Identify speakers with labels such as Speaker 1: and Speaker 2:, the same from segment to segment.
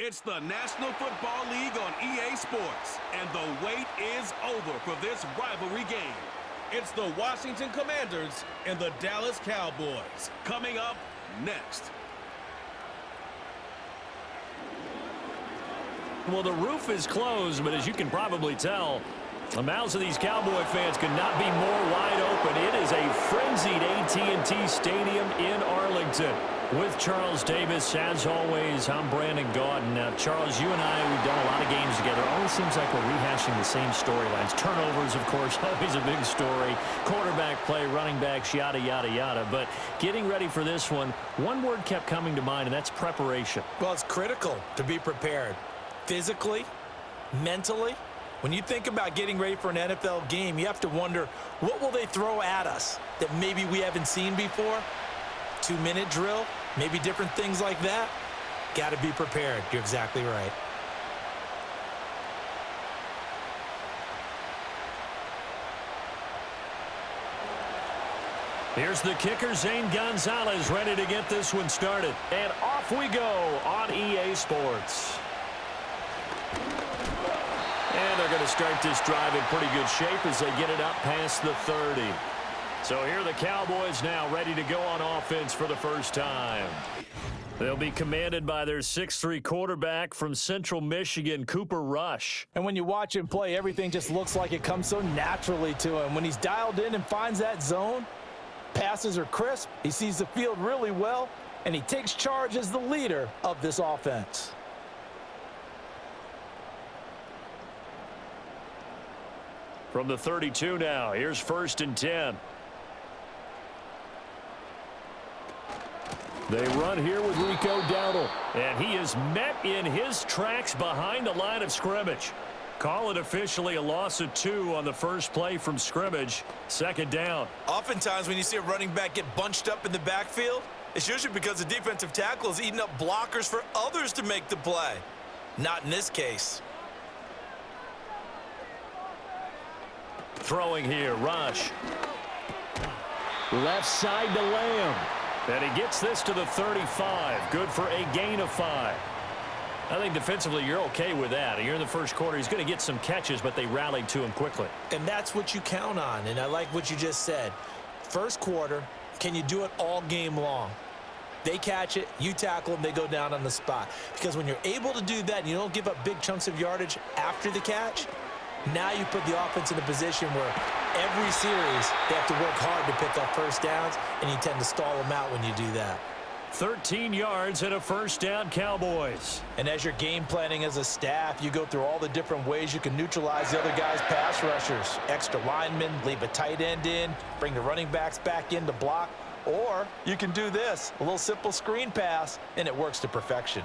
Speaker 1: It's the National Football League on EA Sports, and the wait is over for this rivalry game. It's the Washington Commanders and the Dallas Cowboys. Coming up next.
Speaker 2: Well, the roof is closed, but as you can probably tell, the mouths of these Cowboy fans could not be more wide open. It is a frenzied AT&T Stadium in Arlington. With Charles Davis, as always, I'm Brandon Gaudin. Now, Charles, you and I, we've done a lot of games together. It always seems like we're rehashing the same storylines. Turnovers, of course, always a big story. Quarterback play, running backs, yada, yada, yada. But getting ready for this one word kept coming to mind, and that's preparation.
Speaker 3: Well, it's critical to be prepared. Physically, mentally. When you think about getting ready for an NFL game, you have to wonder, what will they throw at us that maybe we haven't seen before? 2-minute drill, maybe different things like that. Got to be prepared. You're exactly right.
Speaker 2: Here's the kicker, Zane Gonzalez, ready to get this one started. And off we go on EA Sports. And they're going to start this drive in pretty good shape as they get it up past the 30. So here are the Cowboys now ready to go on offense for the first time. They'll be commanded by their 6'3" quarterback from Central Michigan, Cooper Rush.
Speaker 3: And when you watch him play, everything just looks like it comes so naturally to him. When he's dialed in and finds that zone, passes are crisp, he sees the field really well, and he takes charge as the leader of this offense.
Speaker 2: From the 32 now, here's 1st and 10. They run here with Rico Dowdle. And he is met in his tracks behind the line of scrimmage. Call it officially a loss of 2 on the first play from scrimmage. 2nd down.
Speaker 3: Oftentimes when you see a running back get bunched up in the backfield, it's usually because the defensive tackle is eating up blockers for others to make the play. Not in this case.
Speaker 2: Throwing here, Rush. Left side to Lamb. And he gets this to the 35. Good for a gain of 5. I think defensively you're okay with that. You're in the first quarter. He's going to get some catches, but they rallied to him quickly.
Speaker 3: And that's what you count on, and I like what you just said. First quarter, can you do it all game long? They catch it, you tackle them, they go down on the spot. Because when you're able to do that and you don't give up big chunks of yardage after the catch, now you put the offense in a position where every series they have to work hard to pick up first downs, and you tend to stall them out when you do that.
Speaker 2: 13 yards and a first down, Cowboys.
Speaker 3: And as you're game planning as a staff, you go through all the different ways you can neutralize the other guy's pass rushers. Extra linemen, leave a tight end in, bring the running backs back in to block. Or you can do this, a little simple screen pass, and it works to perfection.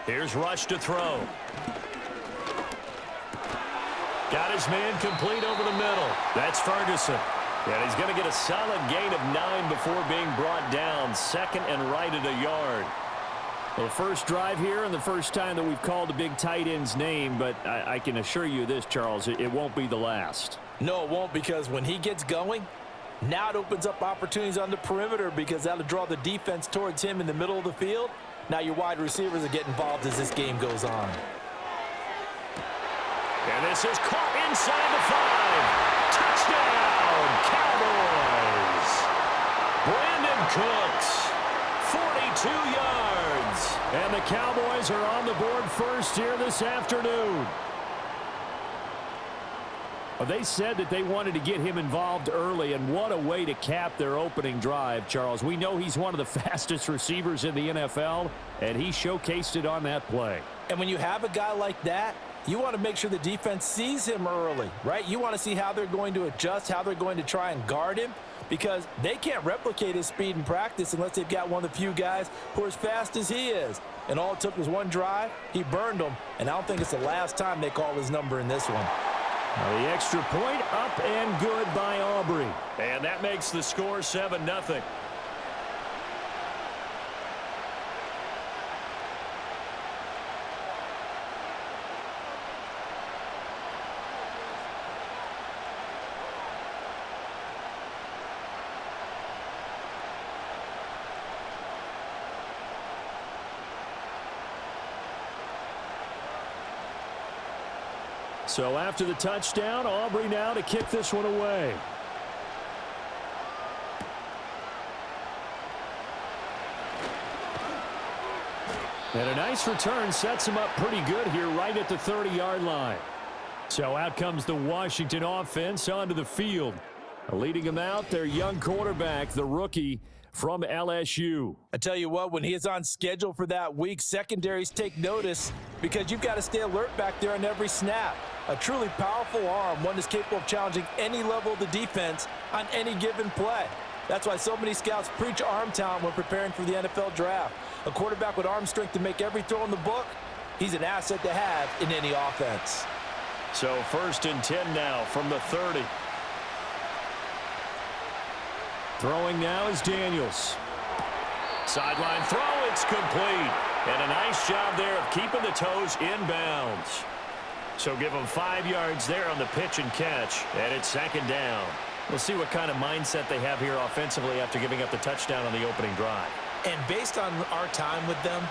Speaker 2: Here's Rush to throw. Got his man complete over the middle. That's Ferguson. And he's going to get a solid gain of 9 before being brought down. 2nd and right at a yard. Well, the first drive here and the first time that we've called a big tight end's name, but I can assure you this, Charles, it won't be the last.
Speaker 3: No, it won't, because when he gets going, now it opens up opportunities on the perimeter because that'll draw the defense towards him in the middle of the field. Now your wide receivers will get involved as this game goes on.
Speaker 2: And this is caught inside the 5. Touchdown, Cowboys. Brandon Cooks, 42 yards. And the Cowboys are on the board first here this afternoon. Well, they said that they wanted to get him involved early, and what a way to cap their opening drive, Charles. We know he's one of the fastest receivers in the NFL, and he showcased it on that play.
Speaker 3: And when you have a guy like that, you want to make sure the defense sees him early, right? You want to see how they're going to adjust, how they're going to try and guard him, because they can't replicate his speed in practice unless they've got one of the few guys who are as fast as he is. And all it took was one drive. He burned them, and I don't think it's the last time they call his number in this one.
Speaker 2: Now the extra point up and good by Aubrey. And that makes the score 7-0. So after the touchdown, Aubrey now to kick this one away. And a nice return sets him up pretty good here right at the 30-yard line. So out comes the Washington offense onto the field. Leading him out, their young quarterback, the rookie from LSU.
Speaker 3: I tell you what, when he is on schedule for that week, secondaries take notice because you've got to stay alert back there on every snap. A truly powerful arm, one that's capable of challenging any level of the defense on any given play. That's why so many scouts preach arm talent when preparing for the NFL draft. A quarterback with arm strength to make every throw in the book, he's an asset to have in any offense.
Speaker 2: So 1st and 10 now from the 30. Throwing now is Daniels. Sideline throw, it's complete. And a nice job there of keeping the toes inbounds. So give them 5 yards there on the pitch and catch, and it's 2nd down. We'll see what kind of mindset they have here offensively after giving up the touchdown on the opening drive.
Speaker 3: And based on our time with them,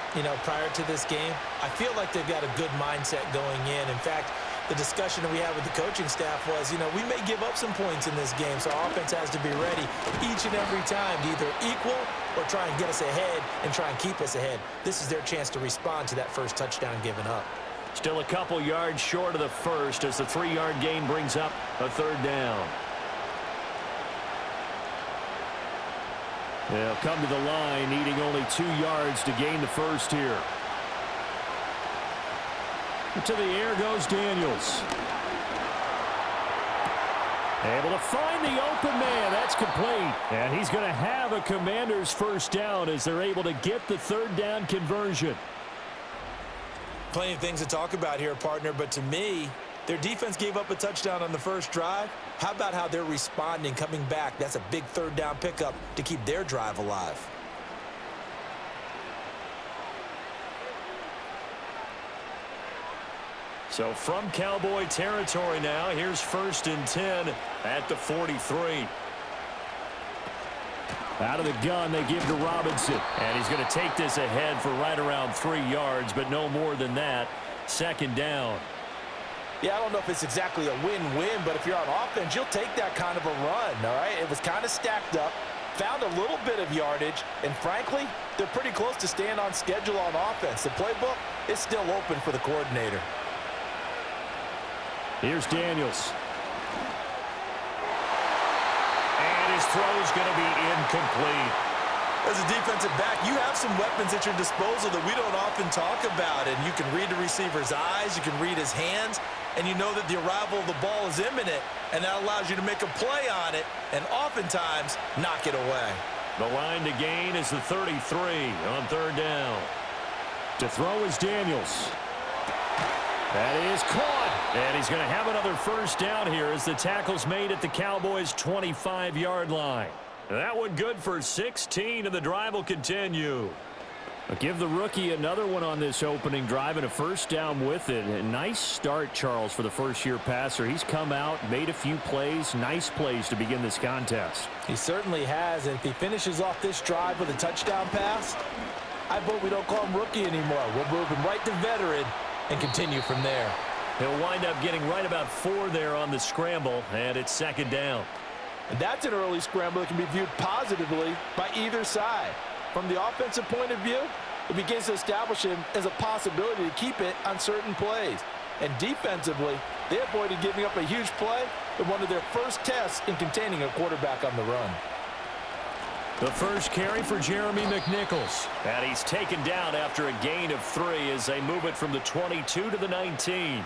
Speaker 3: prior to this game, I feel like they've got a good mindset going in. In fact, the discussion that we had with the coaching staff was, we may give up some points in this game, so our offense has to be ready each and every time to either equal or try and get us ahead and try and keep us ahead. This is their chance to respond to that first touchdown given up.
Speaker 2: Still a couple yards short of the first as the 3-yard gain brings up a 3rd down. They'll come to the line, needing only 2 yards to gain the first here. To the air goes Daniels. Able to find the open man. That's complete. And he's going to have a Commanders first down as they're able to get the 3rd down conversion.
Speaker 3: Plenty of things to talk about here, partner, but to me, their defense gave up a touchdown on the first drive. How about how they're responding, coming back? That's a big 3rd down pickup to keep their drive alive.
Speaker 2: So from Cowboy territory now, here's 1st and 10 at the 43. Out of the gun, they give to Robinson. And he's going to take this ahead for right around 3 yards, but no more than that. 2nd down.
Speaker 3: Yeah, I don't know if it's exactly a win-win, but if you're on offense, you'll take that kind of a run, all right? It was kind of stacked up, found a little bit of yardage, and frankly, they're pretty close to staying on schedule on offense. The playbook is still open for the coordinator.
Speaker 2: Here's Daniels. And his throw's going to be incomplete.
Speaker 3: As a defensive back, you have some weapons at your disposal that we don't often talk about. And you can read the receiver's eyes, you can read his hands, and you know that the arrival of the ball is imminent, and that allows you to make a play on it and oftentimes knock it away.
Speaker 2: The line to gain is the 33 on 3rd down. To throw is Daniels. That is caught. And he's going to have another first down here as the tackle's made at the Cowboys' 25-yard line. That one good for 16, and the drive will continue. I'll give the rookie another one on this opening drive and a first down with it. A nice start, Charles, for the first-year passer. He's come out, made a few plays, nice plays to begin this contest.
Speaker 3: He certainly has, and if he finishes off this drive with a touchdown pass, I vote we don't call him rookie anymore. We'll move him right to veteran and continue from there.
Speaker 2: He'll wind up getting right about 4 there on the scramble, and it's 2nd down.
Speaker 3: And that's an early scramble that can be viewed positively by either side. From the offensive point of view, it begins to establish him as a possibility to keep it on certain plays. And defensively, they avoided giving up a huge play in one of their first tests in containing a quarterback on the run.
Speaker 2: The first carry for Jeremy McNichols. And he's taken down after a gain of 3 as they move it from the 22 to the 19.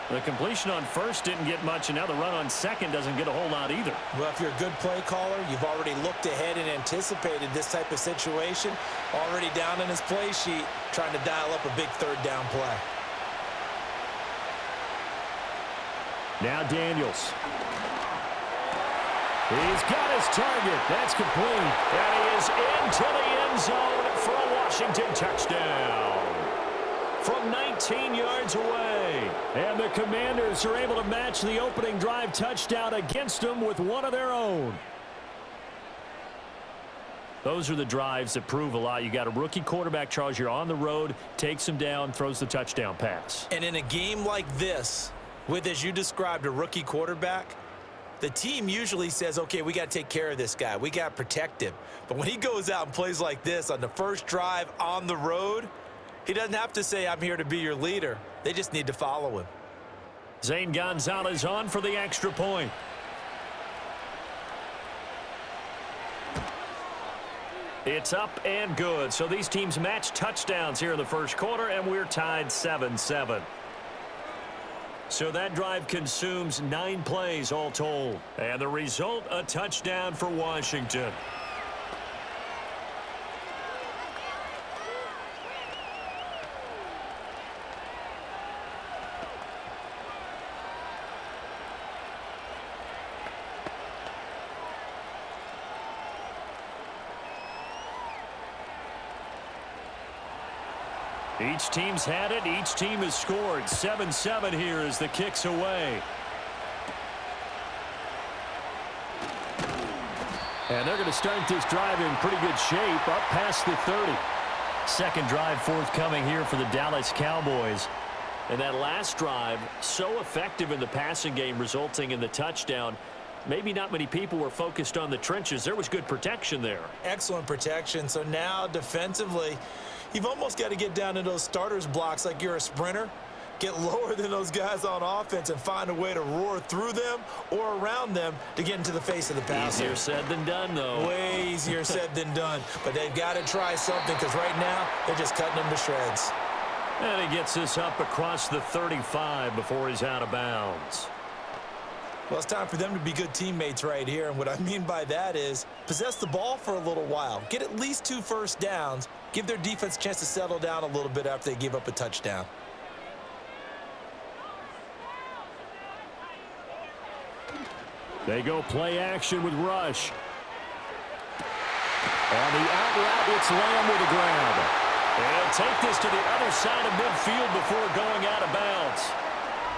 Speaker 2: The completion on first didn't get much, and now the run on second doesn't get a whole lot either.
Speaker 3: Well, if you're a good play caller, you've already looked ahead and anticipated this type of situation. Already down in his play sheet, trying to dial up a big 3rd down play.
Speaker 2: Now Daniels. He's got his target. That's complete. And he is into the end zone for a Washington touchdown. From 19 yards away. And the Commanders are able to match the opening drive touchdown against them with one of their own. Those are the drives that prove a lot. You got a rookie quarterback, Charles. You're on the road, takes him down, throws the touchdown pass.
Speaker 3: And in a game like this, with, as you described, a rookie quarterback, the team usually says, okay, we got to take care of this guy. We got to protect him. But when he goes out and plays like this on the first drive on the road, he doesn't have to say, I'm here to be your leader. They just need to follow him.
Speaker 2: Zane Gonzalez on for the extra point. It's up and good. So these teams match touchdowns here in the first quarter, and we're tied 7-7. So that drive consumes 9 plays all told. And the result, a touchdown for Washington. Each team's had it. Each team has scored. 7-7 here as the kick's away. And they're going to start this drive in pretty good shape, up past the 30. Second drive forthcoming here for the Dallas Cowboys. And that last drive, so effective in the passing game, resulting in the touchdown. Maybe not many people were focused on the trenches. There was good protection there.
Speaker 3: Excellent protection. So now defensively, you've almost got to get down to those starters blocks like you're a sprinter. Get lower than those guys on offense and find a way to roar through them or around them to get into the face of the passer.
Speaker 2: Easier said than done, though.
Speaker 3: Way easier said than done. But they've got to try something because right now they're just cutting them to shreds.
Speaker 2: And he gets this up across the 35 before he's out of bounds.
Speaker 3: Well, it's time for them to be good teammates right here. And what I mean by that is possess the ball for a little while. Get at least 2 first downs. Give their defense a chance to settle down a little bit after they give up a touchdown.
Speaker 2: They go play action with Rush. On the out route, it's Lamb with a grab. And take this to the other side of midfield before going out of bounds.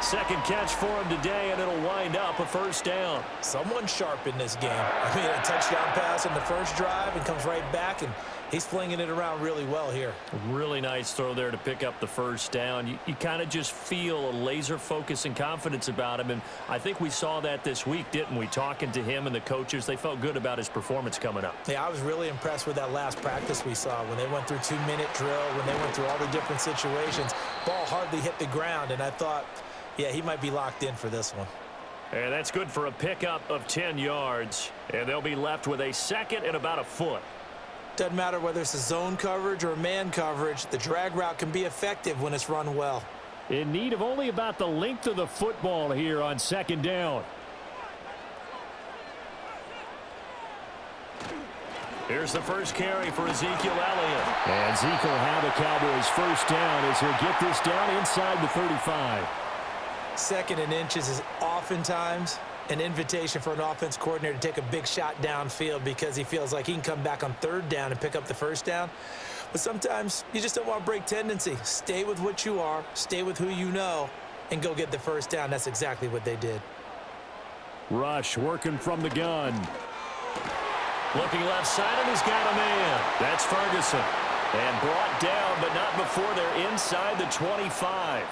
Speaker 2: Second catch for him today, and it'll wind up a first down.
Speaker 3: Someone sharp in this game. I mean, a touchdown pass in the first drive and comes right back, and he's flinging it around really well here.
Speaker 2: Really nice throw there to pick up the first down. You kind of just feel a laser focus and confidence about him, and I think we saw that this week, didn't we? Talking to him and the coaches, they felt good about his performance coming up.
Speaker 3: Yeah, I was really impressed with that last practice we saw when they went through 2-minute drill, when they went through all the different situations. Ball hardly hit the ground, and I thought, yeah, he might be locked in for this one.
Speaker 2: And that's good for a pickup of 10 yards. And they'll be left with a second and about a foot.
Speaker 3: Doesn't matter whether it's a zone coverage or man coverage, the drag route can be effective when it's run well.
Speaker 2: In need of only about the length of the football here on second down. Here's the first carry for Ezekiel Elliott. And Zeke will have a Cowboys first down as he'll get this down inside the 35.
Speaker 3: Second and inches is oftentimes an invitation for an offense coordinator to take a big shot downfield because he feels like he can come back on third down and pick up the first down. But sometimes you just don't want to break tendency. Stay with what you are, stay with who you know, and go get the first down. That's exactly what they did.
Speaker 2: Rush working from the gun. Looking left side, and he's got a man. That's Ferguson. And brought down, but not before they're inside the 25.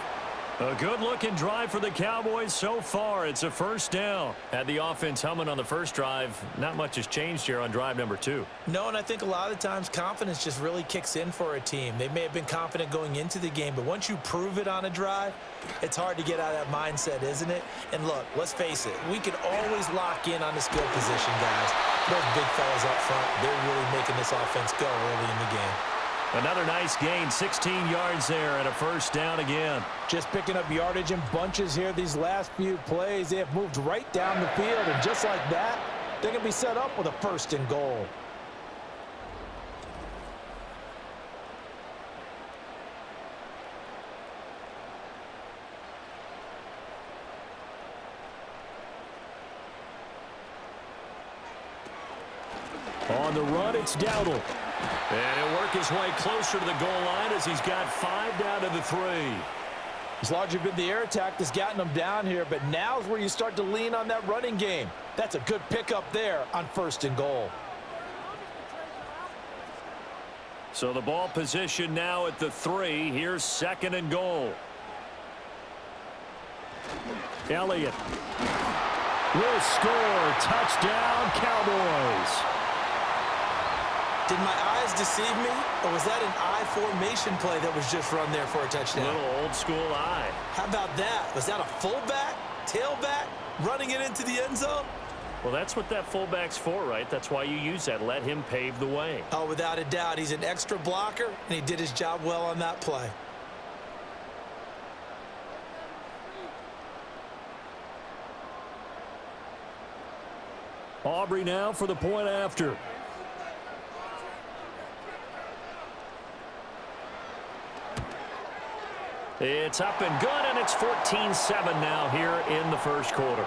Speaker 2: A good-looking drive for the Cowboys so far. It's a first down. Had the offense humming on the first drive. Not much has changed here on drive number 2.
Speaker 3: No, and I think a lot of times confidence just really kicks in for a team. They may have been confident going into the game, but once you prove it on a drive, it's hard to get out of that mindset, isn't it? And look, let's face it, we can always lock in on the skill position, guys. Those big fellas up front, they're really making this offense go early in the game.
Speaker 2: Another nice gain, 16 yards there, and a first down again.
Speaker 3: Just picking up yardage in bunches here these last few plays. They have moved right down the field, and just like that, they're going to be set up with a first and goal.
Speaker 2: On the run, it's Dowdle. And he'll work his way closer to the goal line as he's got 5 down to the 3.
Speaker 3: It's largely been the air attack that's gotten them down here, but now's where you start to lean on that running game. That's a good pickup there on first and goal.
Speaker 2: So the ball position now at the 3. Here's 2nd and goal. Elliott will score. Touchdown, Cowboys.
Speaker 3: Did my eyes deceive me, or was that an I formation play that was just run there for a touchdown?
Speaker 2: Little old school eye.
Speaker 3: How about that? Was that a fullback, tailback, running it into the end zone?
Speaker 2: Well, that's what that fullback's for, right? That's why you use that. Let him pave the way.
Speaker 3: Oh, without a doubt. He's an extra blocker, and he did his job well on that play.
Speaker 2: Aubrey now for the point after. It's up and good, and it's 14-7 now here in the first quarter.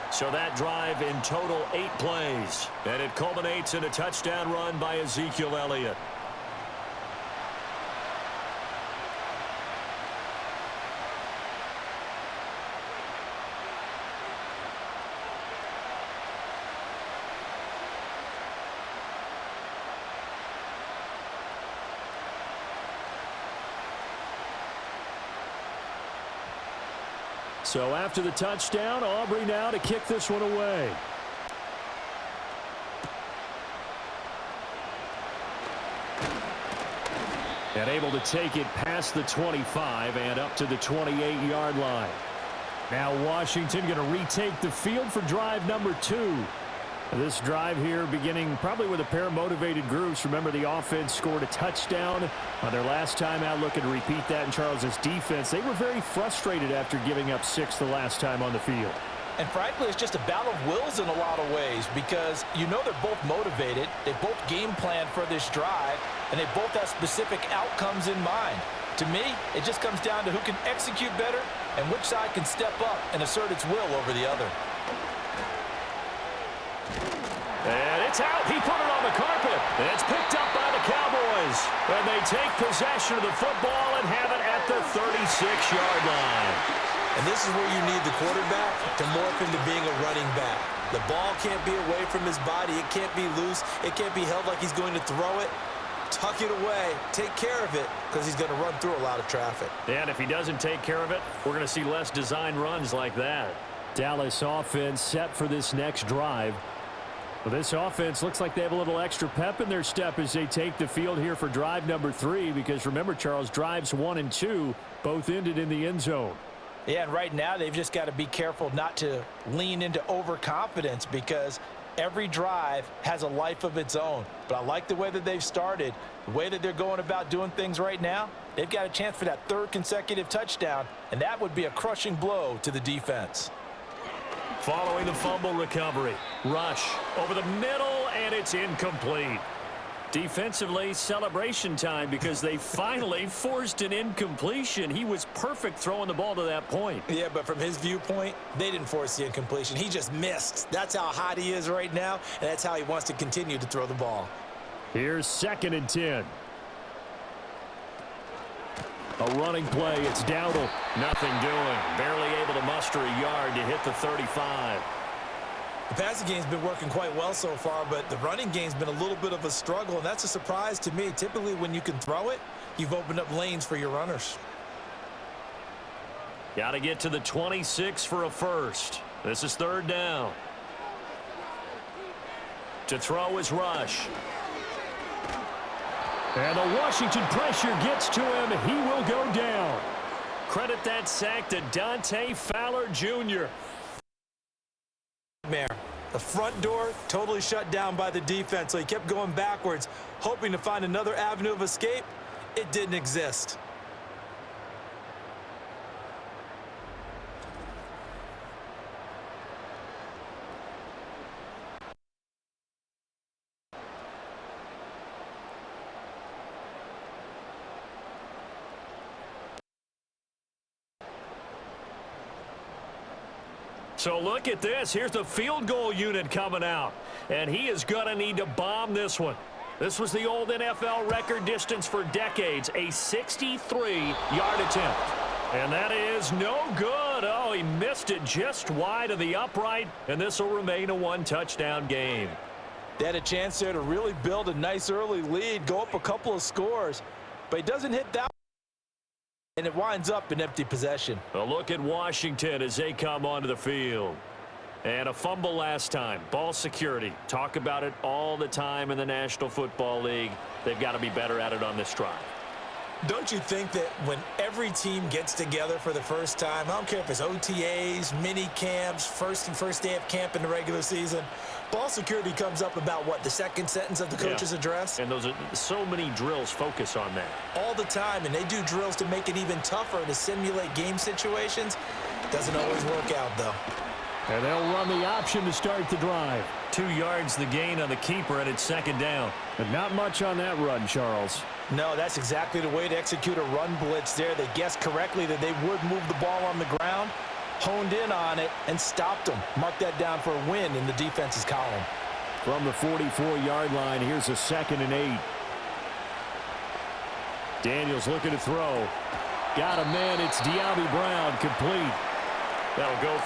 Speaker 2: So that drive in total 8 plays, and it culminates in a touchdown run by Ezekiel Elliott. So after the touchdown, Aubrey now to kick this one away. And able to take it past the 25 and up to the 28-yard line. Now Washington going to retake the field for drive number 2. This drive here beginning probably with a pair of motivated groups. Remember, the offense scored a touchdown on their last time out, looking to repeat that in Charles's defense. They were very frustrated after giving up 6 the last time on the field.
Speaker 3: And frankly, it's just a battle of wills in a lot of ways, because you know they're both motivated, they both game plan for this drive, and they both have specific outcomes in mind. To me, it just comes down to who can execute better and which side can step up and assert its will over the other.
Speaker 2: And it's out. He put it on the carpet. And it's picked up by the Cowboys. And they take possession of the football and have it at the 36-yard line.
Speaker 3: And this is where you need the quarterback to morph into being a running back. The ball can't be away from his body. It can't be loose. It can't be held like he's going to throw it. Tuck it away. Take care of it, because he's going to run through a lot of traffic.
Speaker 2: And if he doesn't take care of it, we're going to see less design runs like that. Dallas offense set for this next drive. Well, this offense looks like they have a little extra pep in their step as they take the field here for drive number 3, because remember, Charles, drives 1 and 2 both ended in the end zone.
Speaker 3: Yeah, and right now they've just got to be careful not to lean into overconfidence, because every drive has a life of its own. But I like the way that they've started, the way that they're going about doing things right now. They've got a chance for that 3rd consecutive touchdown, and that would be a crushing blow to the defense.
Speaker 2: Following the fumble recovery, rush over the middle, and it's incomplete. Defensively, celebration time, because they finally forced an incompletion. He was perfect throwing the ball to that point.
Speaker 3: Yeah, but from his viewpoint, they didn't force the incompletion. He just missed. That's how hot he is right now, and that's how he wants to continue to throw the ball.
Speaker 2: Here's 2nd and 10. A running play. It's Dowdle. Nothing doing. Barely able to muster a yard to hit the 35.
Speaker 3: The passing game's been working quite well so far, but the running game's been a little bit of a struggle, and that's a surprise to me. Typically, when you can throw it, you've opened up lanes for your runners.
Speaker 2: Got to get to the 26 for a first. This is 3rd down. To throw is Rush. And the Washington pressure gets to him. He will go down. Credit that sack to Dante Fowler Jr.
Speaker 3: The front door totally shut down by the defense, so he kept going backwards, hoping to find another avenue of escape. It didn't exist.
Speaker 2: So look at this. Here's the field goal unit coming out. And he is going to need to bomb this one. This was the old NFL record distance for decades, a 63-yard attempt. And that is no good. Oh, he missed it just wide of the upright, and this will remain a 1-touchdown game.
Speaker 3: They had a chance there to really build a nice early lead, go up a couple of scores, but he doesn't hit that, and it winds up in empty possession.
Speaker 2: A look at Washington as they come onto the field. And a fumble last time. Ball security. Talk about it all the time in the National Football League. They've got to be better at it on this drive.
Speaker 3: Don't you think that when every team gets together for the first time, I don't care if it's OTAs, mini camps, first day of camp in the regular season, ball security comes up about what, the second sentence of the coach's address?
Speaker 2: And those are so many drills focus on that.
Speaker 3: All the time, and they do drills to make it even tougher to simulate game situations. Doesn't always work out, though.
Speaker 4: And they'll run the option to start the drive.
Speaker 2: 2 yards the gain on the keeper, and it's second down.
Speaker 4: But not much on that run, Charles.
Speaker 3: No, that's exactly the way to execute a run blitz there. They guessed correctly that they would move the ball on the ground, honed in on it, and stopped them. Mark that down for a win in the defense's column.
Speaker 4: From the 44-yard line, here's a 2nd and 8. Daniels looking to throw. Got a man. It's De'Ami Brown, complete.
Speaker 2: That'll go.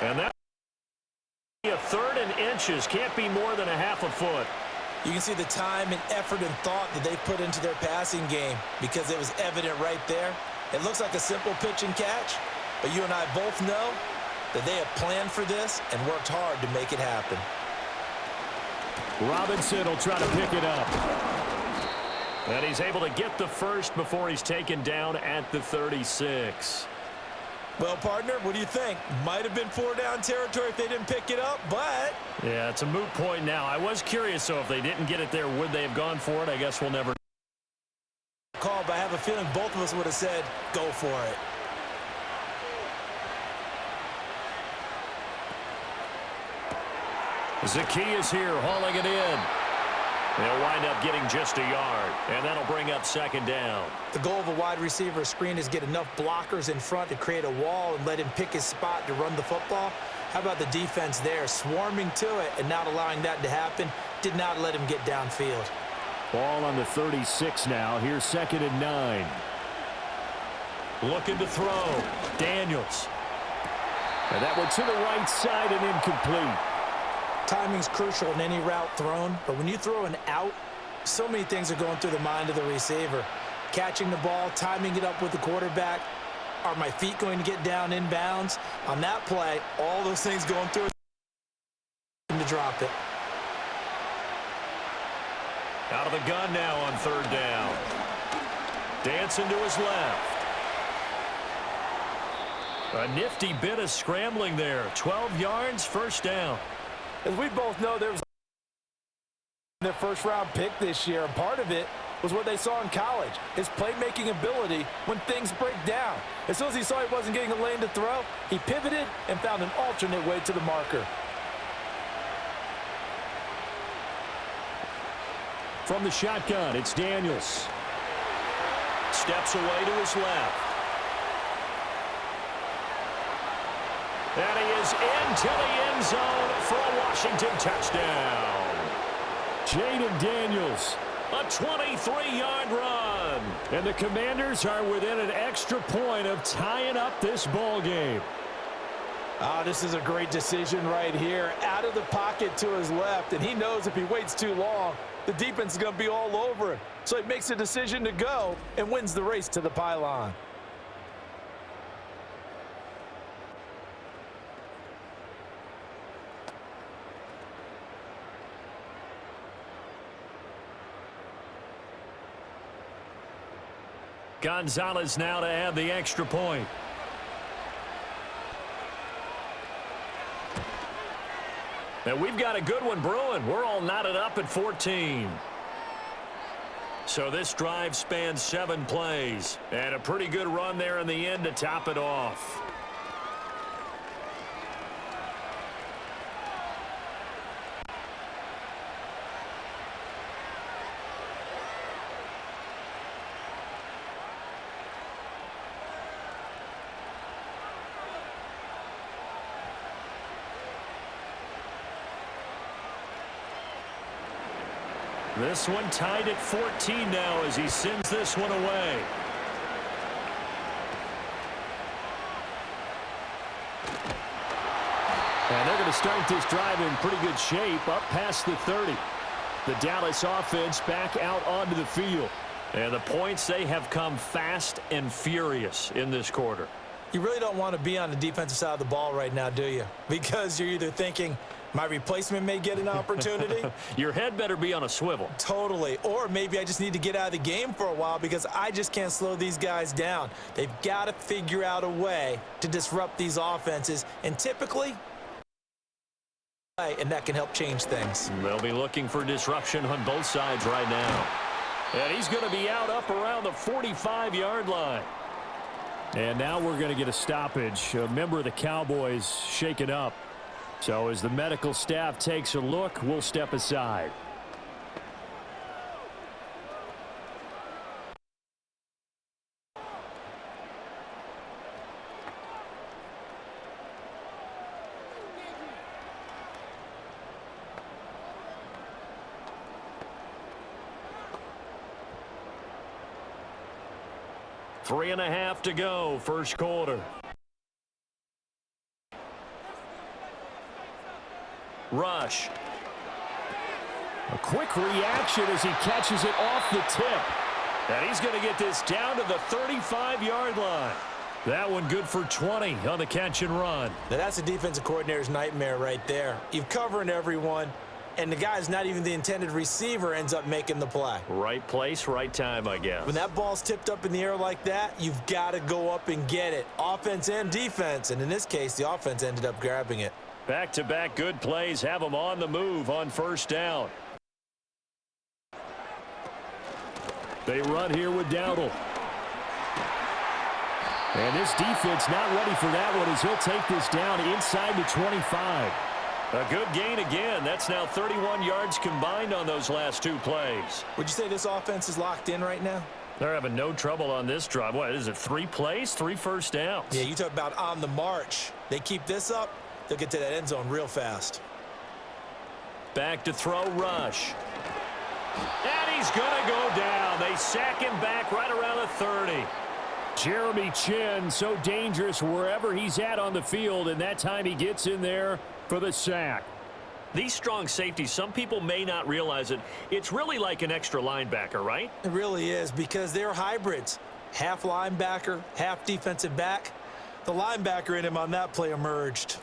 Speaker 2: And that a 3rd and inches. Can't be more than a half a foot.
Speaker 3: You can see the time and effort and thought that they put into their passing game because it was evident right there. It looks like a simple pitch and catch, but you and I both know that they have planned for this and worked hard to make it happen.
Speaker 4: Robinson will try to pick it up.
Speaker 2: And he's able to get the first before he's taken down at the 36.
Speaker 3: Well, partner, what do you think? Might have been 4-down territory if they didn't pick it up, but...
Speaker 2: Yeah, it's a moot point now. I was curious, so if they didn't get it there, would they have gone for it? I guess we'll never
Speaker 3: call, but I have a feeling both of us would have said, go for it.
Speaker 2: Zacchaeus here, hauling it in. They'll wind up getting just a yard, and that'll bring up second down.
Speaker 3: The goal of a wide receiver screen is get enough blockers in front to create a wall and let him pick his spot to run the football. How about the defense there, swarming to it and not allowing that to happen? Did not let him get downfield.
Speaker 4: Ball on the 36 now. Here's 2nd and 9.
Speaker 2: Looking to throw. Daniels.
Speaker 4: And that one to the right side and incomplete.
Speaker 3: Timing's crucial in any route thrown, but when you throw an out, so many things are going through the mind of the receiver. Catching the ball, timing it up with the quarterback. Are my feet going to get down in bounds? On that play, all those things going through to drop it.
Speaker 2: Out of the gun now on 3rd down. Dancing to his left. A nifty bit of scrambling there. 12 yards, 1st down.
Speaker 3: As we both know, there was their first-round pick this year, and part of it was what they saw in college, his playmaking ability when things break down. As soon as he saw he wasn't getting a lane to throw, he pivoted and found an alternate way to the marker.
Speaker 4: From the shotgun, it's Daniels.
Speaker 2: Steps away to his left. And he is into the end zone for a Washington touchdown.
Speaker 4: Jaden Daniels.
Speaker 2: A 23-yard run.
Speaker 4: And the Commanders are within an extra point of tying up this ball game.
Speaker 3: This is a great decision right here. Out of the pocket to his left, and he knows if he waits too long, the defense is going to be all over him. So he makes a decision to go and wins the race to the pylon.
Speaker 2: Gonzalez now to add the extra point. And we've got a good one brewing. We're all knotted up at 14. So this drive spans 7 plays. And a pretty good run there in the end to top it off. This one tied at 14 now as he sends this one away.
Speaker 4: And they're going to start this drive in pretty good shape, up past the 30. The Dallas offense back out onto the field.
Speaker 2: And the points, they have come fast and furious in this quarter.
Speaker 3: You really don't want to be on the defensive side of the ball right now, do you? Because you're either thinking, my replacement may get an opportunity.
Speaker 2: Your head better be on a swivel.
Speaker 3: Totally. Or maybe I just need to get out of the game for a while because I just can't slow these guys down. They've got to figure out a way to disrupt these offenses. And typically, and that can help change things.
Speaker 2: They'll be looking for disruption on both sides right now.
Speaker 4: And he's going to be out up around the 45-yard line. And now we're going to get a stoppage. A member of the Cowboys shaken up. So as the medical staff takes a look, we'll step aside.
Speaker 2: Three and a half to go, first quarter. Rush.
Speaker 4: A quick reaction as he catches it off the tip.
Speaker 2: And he's going to get this down to the 35-yard line.
Speaker 4: That one good for 20 on the catch and run.
Speaker 3: Now that's a defensive coordinator's nightmare right there. You're covering everyone, and the guy's not even the intended receiver ends up making the play.
Speaker 2: Right place, right time, I guess.
Speaker 3: When that ball's tipped up in the air like that, you've got to go up and get it. Offense and defense, and in this case, the offense ended up grabbing it.
Speaker 2: Back-to-back good plays have them on the move on first down.
Speaker 4: They run here with Dowdle. And this defense not ready for that one as he'll take this down inside the 25.
Speaker 2: A good gain again. That's now 31 yards combined on those last two plays.
Speaker 3: Would you say this offense is locked in right now?
Speaker 2: They're having no trouble on this drive. What is it, 3 plays, 3 first downs?
Speaker 3: Yeah, you talk about on the march. They keep this up, they'll get to that end zone real fast.
Speaker 2: Back to throw, Rush. And he's going to go down. They sack him back right around the 30.
Speaker 4: Jeremy Chin, so dangerous wherever he's at on the field, and that time he gets in there for the sack.
Speaker 2: These strong safeties, some people may not realize it. It's really like an extra linebacker, right?
Speaker 3: It really is because they're hybrids. Half linebacker, half defensive back. The linebacker in him on that play emerged.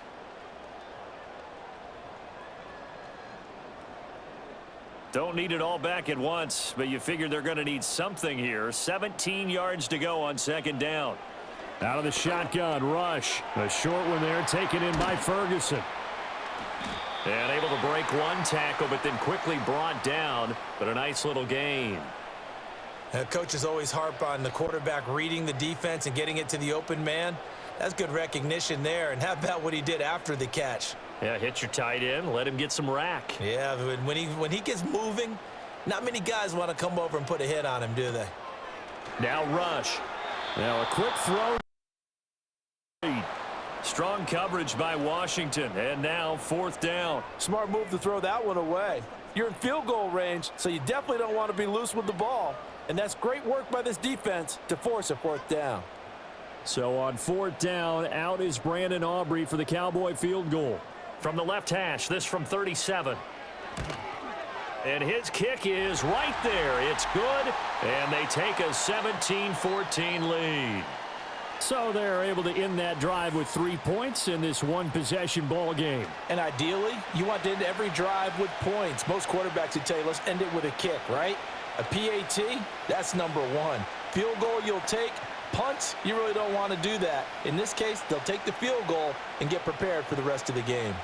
Speaker 2: Don't need it all back at once, but you figure they're going to need something here. 17 yards to go on second down.
Speaker 4: Out of the shotgun, Rush. A short one there, taken in by Ferguson.
Speaker 2: And able to break one tackle, but then quickly brought down, but a nice little gain.
Speaker 3: Coaches always harp on the quarterback reading the defense and getting it to the open man. That's good recognition there. And how about what he did after the catch?
Speaker 2: Yeah, hit your tight end, let him get some rack.
Speaker 3: Yeah, when he gets moving, not many guys want to come over and put a hit on him, do they?
Speaker 2: Now Rush.
Speaker 4: Now a quick throw.
Speaker 2: Strong coverage by Washington, and now fourth down.
Speaker 5: Smart move to throw that one away. You're in field goal range, so you definitely don't want to be loose with the ball. And that's great work by this defense to force a fourth down.
Speaker 4: So on fourth down, out is Brandon Aubrey for the Cowboy field goal.
Speaker 2: From the left hash, this from 37. And his kick is right there. It's good, and they take a 17-14 lead.
Speaker 4: So they're able to end that drive with 3 points in this one-possession ball game.
Speaker 3: And ideally, you want to end every drive with points. Most quarterbacks would tell you, let's end it with a kick, right? A PAT, that's number one. Field goal you'll take. Punts, you really don't want to do that. In this case, they'll take the field goal and get prepared for the rest of the game.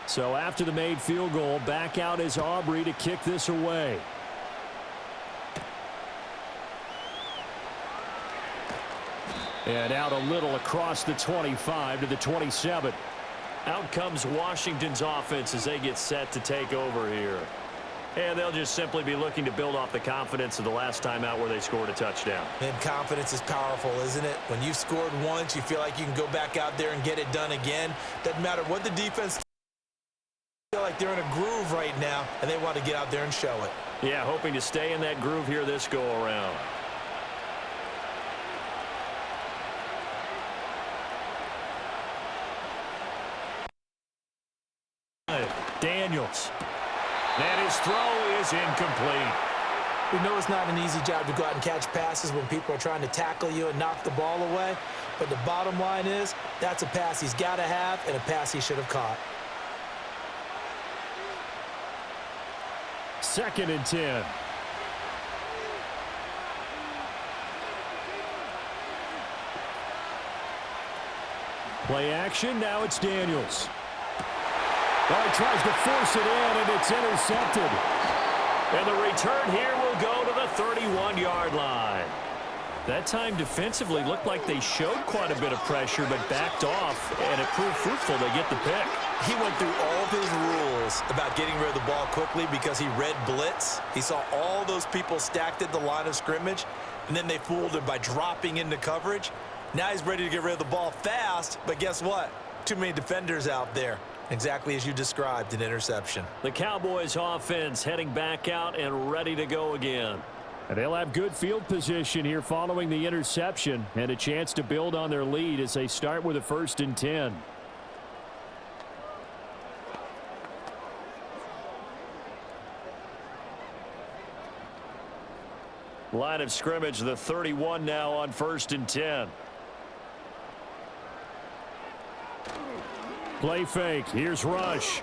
Speaker 4: So after the made field goal, back out is Aubrey to kick this away. And out a little across the 25 to the 27.
Speaker 2: Out comes Washington's offense as they get set to take over here. And they'll just simply be looking to build off the confidence of the last time out where they scored a touchdown.
Speaker 3: And confidence is powerful, isn't it? When you've scored once, you feel like you can go back out there and get it done again. Doesn't matter what the defense feel like they're in a groove right now, and they want to get out there and show it.
Speaker 2: Yeah, hoping to stay in that groove here this go-around.
Speaker 4: Daniels. And his throw is incomplete.
Speaker 3: We know it's not an easy job to go out and catch passes when people are trying to tackle you and knock the ball away. But the bottom line is, that's a pass he's got to have and a pass he should have caught.
Speaker 4: 2nd and 10. Play action, now it's Daniels. Oh, he tries to force it in, and it's intercepted. And the return here will go to the 31-yard line. That time defensively looked like they showed quite a bit of pressure, but backed off, and it proved fruitful. They get the pick.
Speaker 3: He went through all of his rules about getting rid of the ball quickly because he read blitz. He saw all those people stacked at the line of scrimmage, and then they fooled him by dropping into coverage. Now he's ready to get rid of the ball fast, but guess what? Too many defenders out there. Exactly as you described, an interception.
Speaker 4: The Cowboys offense heading back out and ready to go again. And they'll have good field position here following the interception and a chance to build on their lead as they start with a 1st and 10. Line of scrimmage, the 31 now on 1st and 10. Play fake. Here's Rush.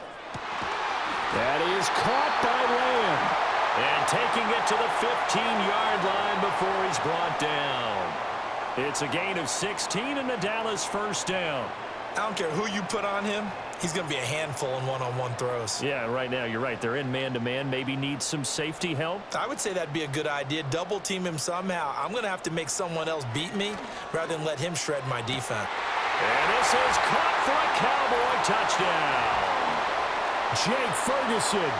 Speaker 4: That is caught by Lamb. And taking it to the 15-yard line before he's brought down. It's a gain of 16 and a Dallas 1st down.
Speaker 3: I don't care who you put on him. He's going to be a handful in one-on-one throws.
Speaker 4: Yeah, right now, you're right. They're in man-to-man. Maybe needs some safety help.
Speaker 3: I would say that'd be a good idea. Double team him somehow. I'm going to have to make someone else beat me rather than let him shred my defense.
Speaker 4: And this is caught for a Cowboy touchdown. Jake Ferguson,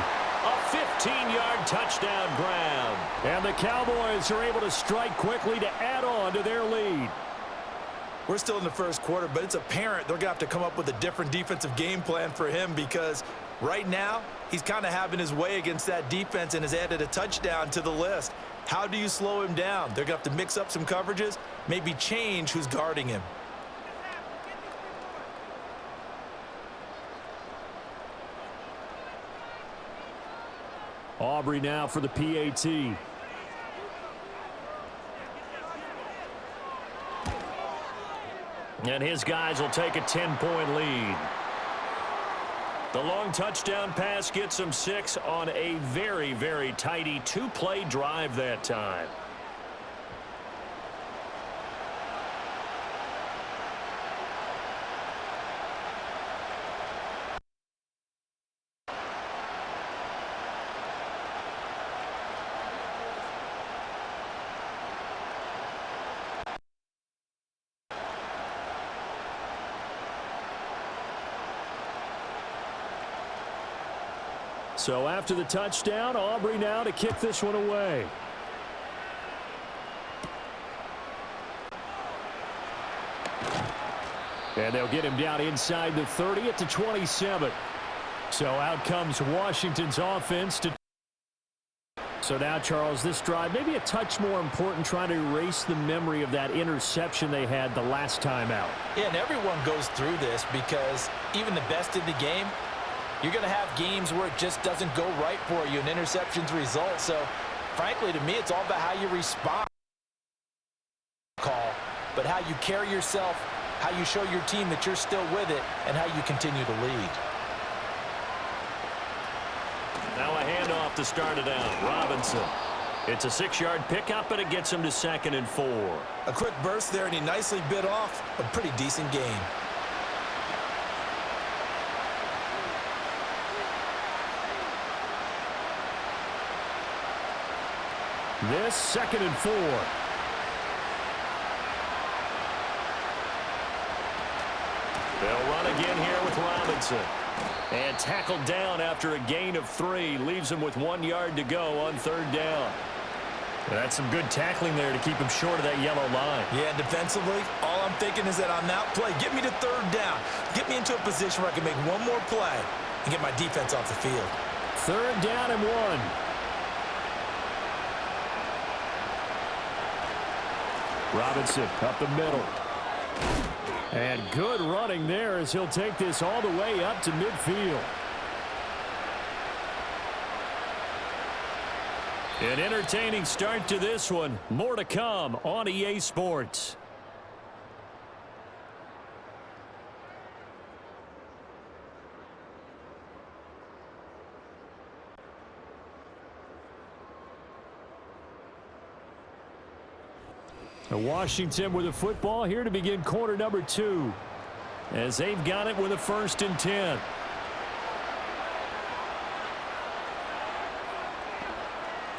Speaker 4: a 15-yard touchdown grab. And the Cowboys are able to strike quickly to add on to their lead.
Speaker 3: We're still in the 1st quarter, but it's apparent they're going to have to come up with a different defensive game plan for him because right now he's kind of having his way against that defense and has added a touchdown to the list. How do you slow him down? They're going to have to mix up some coverages, maybe change who's guarding him.
Speaker 4: Aubrey now for the PAT. And his guys will take a 10-point lead. The long touchdown pass gets them 6 on a very, very tidy 2-play drive that time. So after the touchdown, Aubrey now to kick this one away. And they'll get him down inside the 30 at the 27. So out comes Washington's offense to... So now, Charles, this drive maybe a touch more important, trying to erase the memory of that interception they had the last time out.
Speaker 3: Yeah, and everyone goes through this because even the best in the game, you're going to have games where it just doesn't go right for you, and interceptions result. So, frankly, to me, it's all about how you respond. But how you carry yourself, how you show your team that you're still with it, and how you continue to lead.
Speaker 4: Now a handoff to start it out. Robinson. It's a 6-yard pickup, and it gets him to 2nd and 4.
Speaker 3: A quick burst there, and he nicely bit off a pretty decent gain.
Speaker 4: This 2nd and 4. They'll run again here with Robinson. And tackled down after a gain of 3. Leaves him with 1 yard to go on 3rd down. And that's some good tackling there to keep him short of that yellow line.
Speaker 3: Yeah, defensively, all I'm thinking is that on that play, get me to 3rd down. Get me into a position where I can make one more play and get my defense off the field.
Speaker 4: 3rd down and 1. Robinson up the middle. And good running there as he'll take this all the way up to midfield. An entertaining start to this one. More to come on EA Sports. Washington with the football here to begin quarter number 2. As they've got it with a 1st and 10.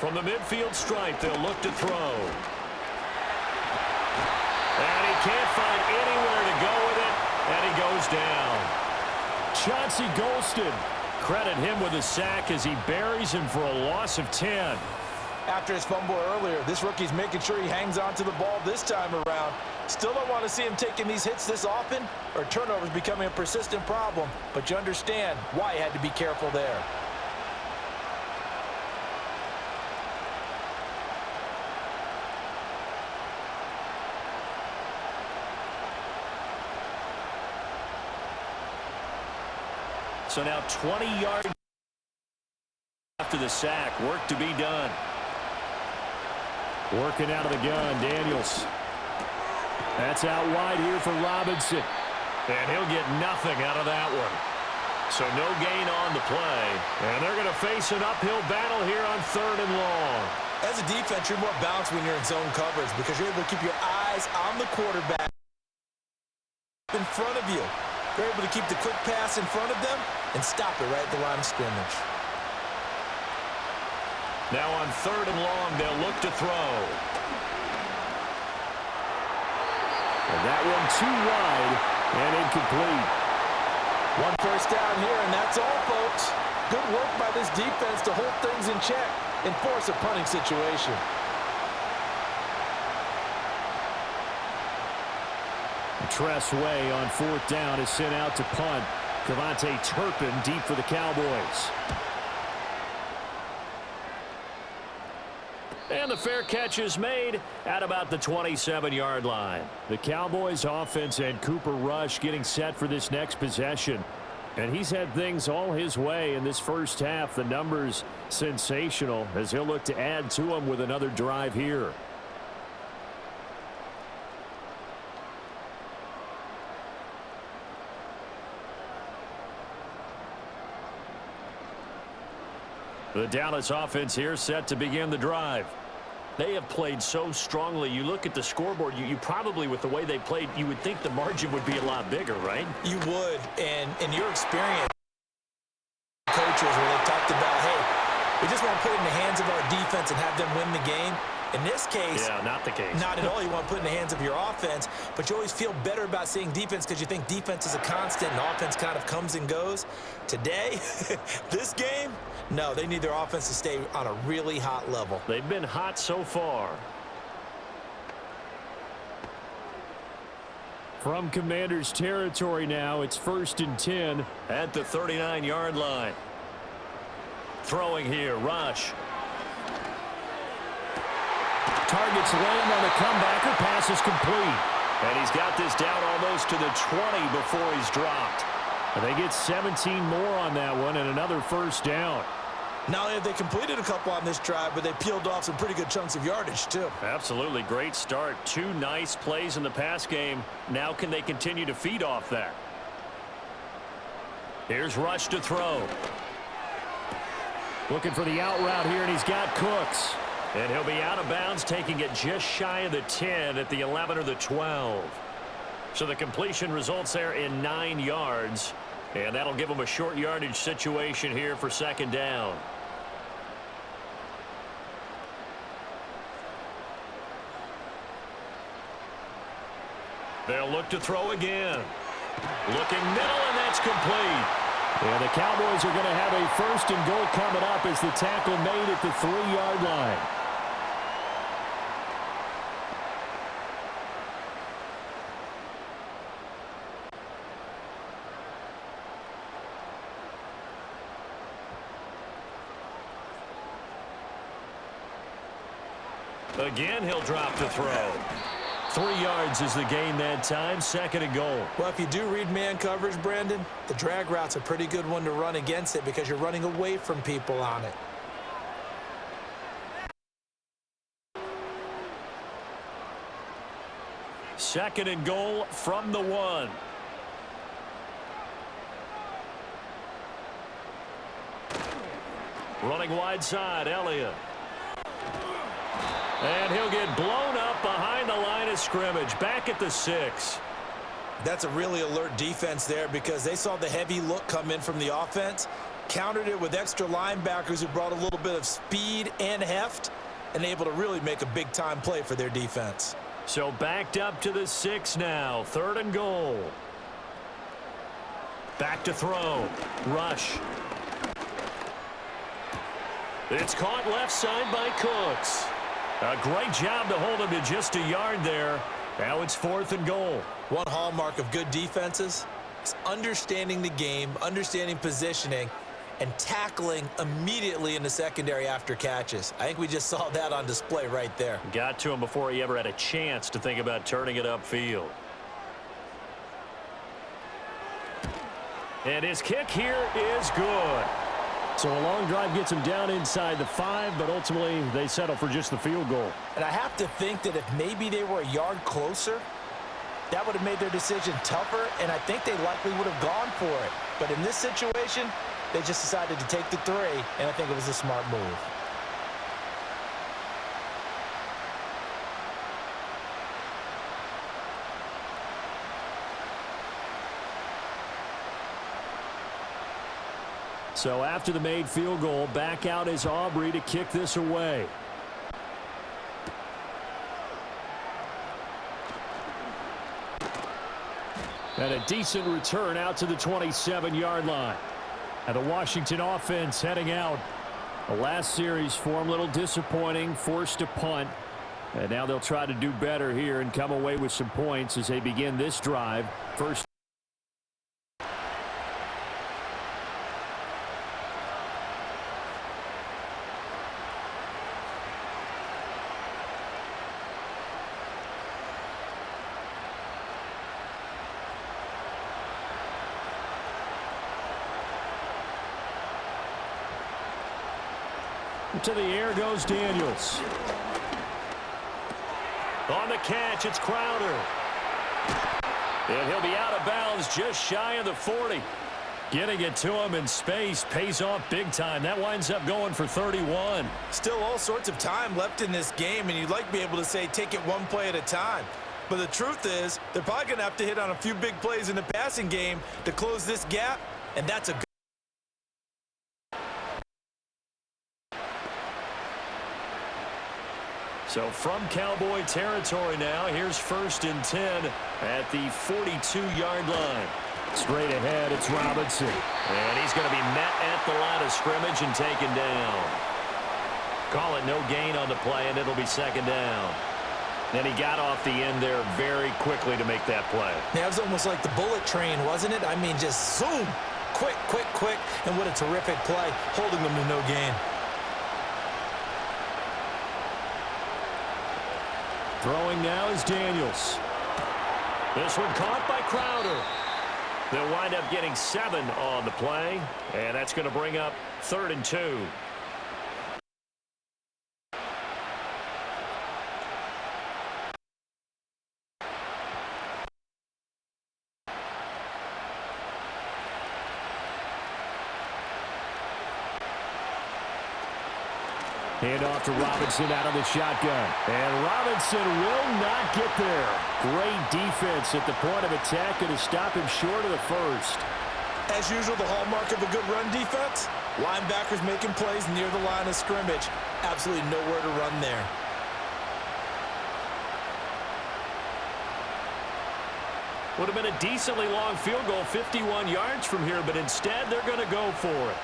Speaker 4: From the midfield stripe, they'll look to throw. And he can't find anywhere to go with it, and he goes down. Chauncey Golston, credit him with a sack as he buries him for a loss of 10.
Speaker 5: After his fumble earlier, this rookie's making sure he hangs on to the ball this time around. Still don't want to see him taking these hits this often, or turnovers becoming a persistent problem. But you understand why he had to be careful there.
Speaker 4: So now 20 yards after the sack. Work to be done. Working out of the gun, Daniels. That's out wide here for Robinson. And he'll get nothing out of that one. So no gain on the play. And they're going to face an uphill battle here on 3rd and long.
Speaker 3: As a defense, you're more balanced when you're in zone coverage because you're able to keep your eyes on the quarterback in front of you. You're able to keep the quick pass in front of them and stop it right at the line of scrimmage.
Speaker 4: Now on 3rd and long, they'll look to throw. And that one too wide and incomplete.
Speaker 5: 1 first down here, and that's all, folks. Good work by this defense to hold things in check and force a punting situation.
Speaker 4: Tress Way on 4th down is sent out to punt. Cavante Turpin deep for the Cowboys. And the fair catch is made at about the 27-yard line. The Cowboys offense and Cooper Rush getting set for this next possession. And he's had things all his way in this first half. The numbers sensational as he'll look to add to them with another drive here. The Dallas offense here set to begin the drive. They have played so strongly. You look at the scoreboard, you probably, with the way they played, you would think the margin would be a lot bigger, right?
Speaker 3: You would, and in your experience, coaches, where they've talked about, hey, we just want to put it in the hands of our defense and have them win the game. In this case,
Speaker 4: yeah, not the case.
Speaker 3: Not at all. You want to put it in the hands of your offense, but you always feel better about seeing defense because you think defense is a constant and offense kind of comes and goes. Today, this game, no, they need their offense to stay on a really hot level.
Speaker 4: They've been hot so far. From Commanders territory now, it's 1st and 10 at the 39-yard line. Throwing here, Rush. Targets lane on the comeback. Her pass is complete. And he's got this down almost to the 20 before he's dropped. And they get 17 more on that one and another 1st down.
Speaker 3: Not only have they completed a couple on this drive, but they peeled off some pretty good chunks of yardage, too.
Speaker 4: Absolutely. Great start. 2 nice plays in the pass game. Now can they continue to feed off that? Here's Rush to throw. Looking for the out route here, and he's got Cooks. And he'll be out of bounds, taking it just shy of the 10 at the 11 or the 12. So the completion results there in 9 yards. And that'll give them a short yardage situation here for 2nd down. They'll look to throw again. Looking middle, and that's complete. And the Cowboys are going to have a 1st and goal coming up as the tackle made at the 3-yard line. Again, he'll drop the throw. 3 yards is the gain that time. 2nd and goal.
Speaker 3: Well, if you do read man coverage, Brandon, the drag route's a pretty good one to run against it because you're running away from people on it.
Speaker 4: 2nd and goal from the 1. Running wide side, Elliott. And he'll get blown up behind the line of scrimmage, back at the 6.
Speaker 3: That's a really alert defense there because they saw the heavy look come in from the offense, countered it with extra linebackers who brought a little bit of speed and heft, and able to really make a big-time play for their defense.
Speaker 4: So backed up to the 6 now, 3rd and goal. Back to throw. Rush. It's caught left side by Cooks. A great job to hold him to just a yard there. Now it's 4th and goal.
Speaker 3: One hallmark of good defenses is understanding the game, understanding positioning, and tackling immediately in the secondary after catches. I think we just saw that on display right there.
Speaker 4: Got to him before he ever had a chance to think about turning it upfield. And his kick here is good.
Speaker 2: So a long drive gets him down inside the 5, but ultimately they settle for just the field goal.
Speaker 3: And I have to think that if maybe they were a yard closer, that would have made their decision tougher, and I think they likely would have gone for it. But in this situation, they just decided to take the 3, and I think it was a smart move.
Speaker 2: So after the made field goal, back out is Aubrey to kick this away. And a decent return out to the 27-yard line. And the Washington offense heading out. The last series for them, a little disappointing, forced to punt. And now they'll try to do better here and come away with some points as they begin this drive. First. To the air goes Daniels.
Speaker 4: On the catch, it's Crowder. And he'll be out of bounds just shy of the 40.
Speaker 2: Getting it to him in space pays off big time. That winds up going for 31.
Speaker 3: Still all sorts of time left in this game, and you'd like to be able to say take it one play at a time. But the truth is, they're probably going to have to hit on a few big plays in the passing game to close this gap, and that's a good.
Speaker 4: So from Cowboy territory now, here's 1st and 10 at the 42-yard line.
Speaker 2: Straight ahead, it's Robinson.
Speaker 4: And he's going to be met at the line of scrimmage and taken down. Call it no gain on the play, and it'll be 2nd down. And he got off the end there very quickly to make that play.
Speaker 3: That was almost like the bullet train, wasn't it? I mean, just zoom, quick, quick, quick, and what a terrific play, holding them to no gain.
Speaker 2: Throwing now is Daniels.
Speaker 4: This one caught by Crowder. They'll wind up getting 7 on the play, and that's going to bring up 3rd and 2.
Speaker 2: Hand off to Robinson out of the shotgun. And Robinson will not get there. Great defense at the point of attack and to stop him short of the 1st.
Speaker 3: As usual, the hallmark of a good run defense, linebackers making plays near the line of scrimmage. Absolutely nowhere to run there.
Speaker 4: Would have been a decently long field goal, 51 yards from here, but instead they're going to go for it.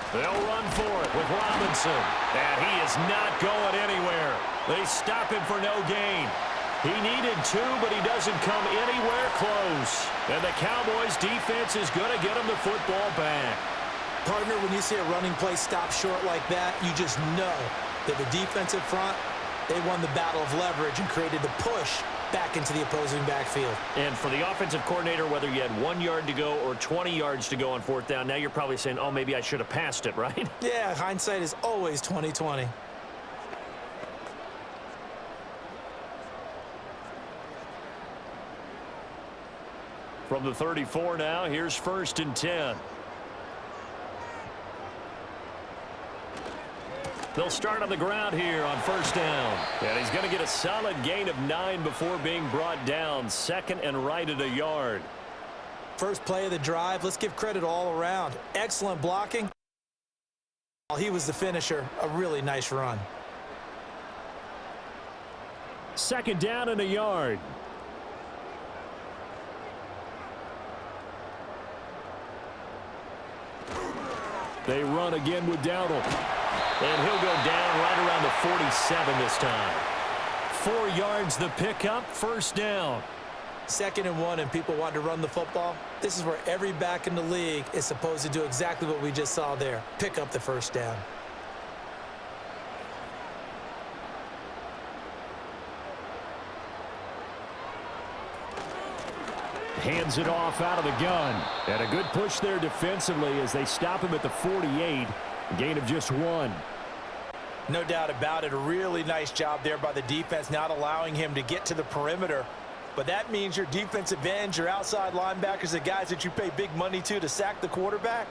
Speaker 4: They'll run for it with Robinson. And he is not going anywhere. They stop him for no gain. He needed 2, but he doesn't come anywhere close. And the Cowboys defense is going to get him the football back.
Speaker 3: Partner, when you see a running play stop short like that, you just know that the defensive front, they won the battle of leverage and created the push back into the opposing backfield.
Speaker 4: And for the offensive coordinator, whether you had 1 yard to go or 20 yards to go on 4th down, now you're probably saying, oh, maybe I should have passed it, right?
Speaker 3: Yeah, hindsight is always 20/20.
Speaker 4: From the 34 now, here's 1st and 10. They'll start on the ground here on 1st down. And he's going to get a solid gain of 9 before being brought down. 2nd and right at a yard.
Speaker 3: First play of the drive, let's give credit all around. Excellent blocking. He was the finisher. A really nice run.
Speaker 4: 2nd down and a yard. They run again with Dowdle. And he'll go down right around the 47 this time. 4 yards the pickup, 1st down.
Speaker 3: 2nd and 1 and people want to run the football. This is where every back in the league is supposed to do exactly what we just saw there. Pick up the 1st down.
Speaker 4: Hands it off out of the gun. And a good push there defensively as they stop him at the 48. A gain of just 1.
Speaker 5: No doubt about it. A really nice job there by the defense, not allowing him to get to the perimeter. But that means your defensive ends, your outside linebackers, the guys that you pay big money to sack the quarterback,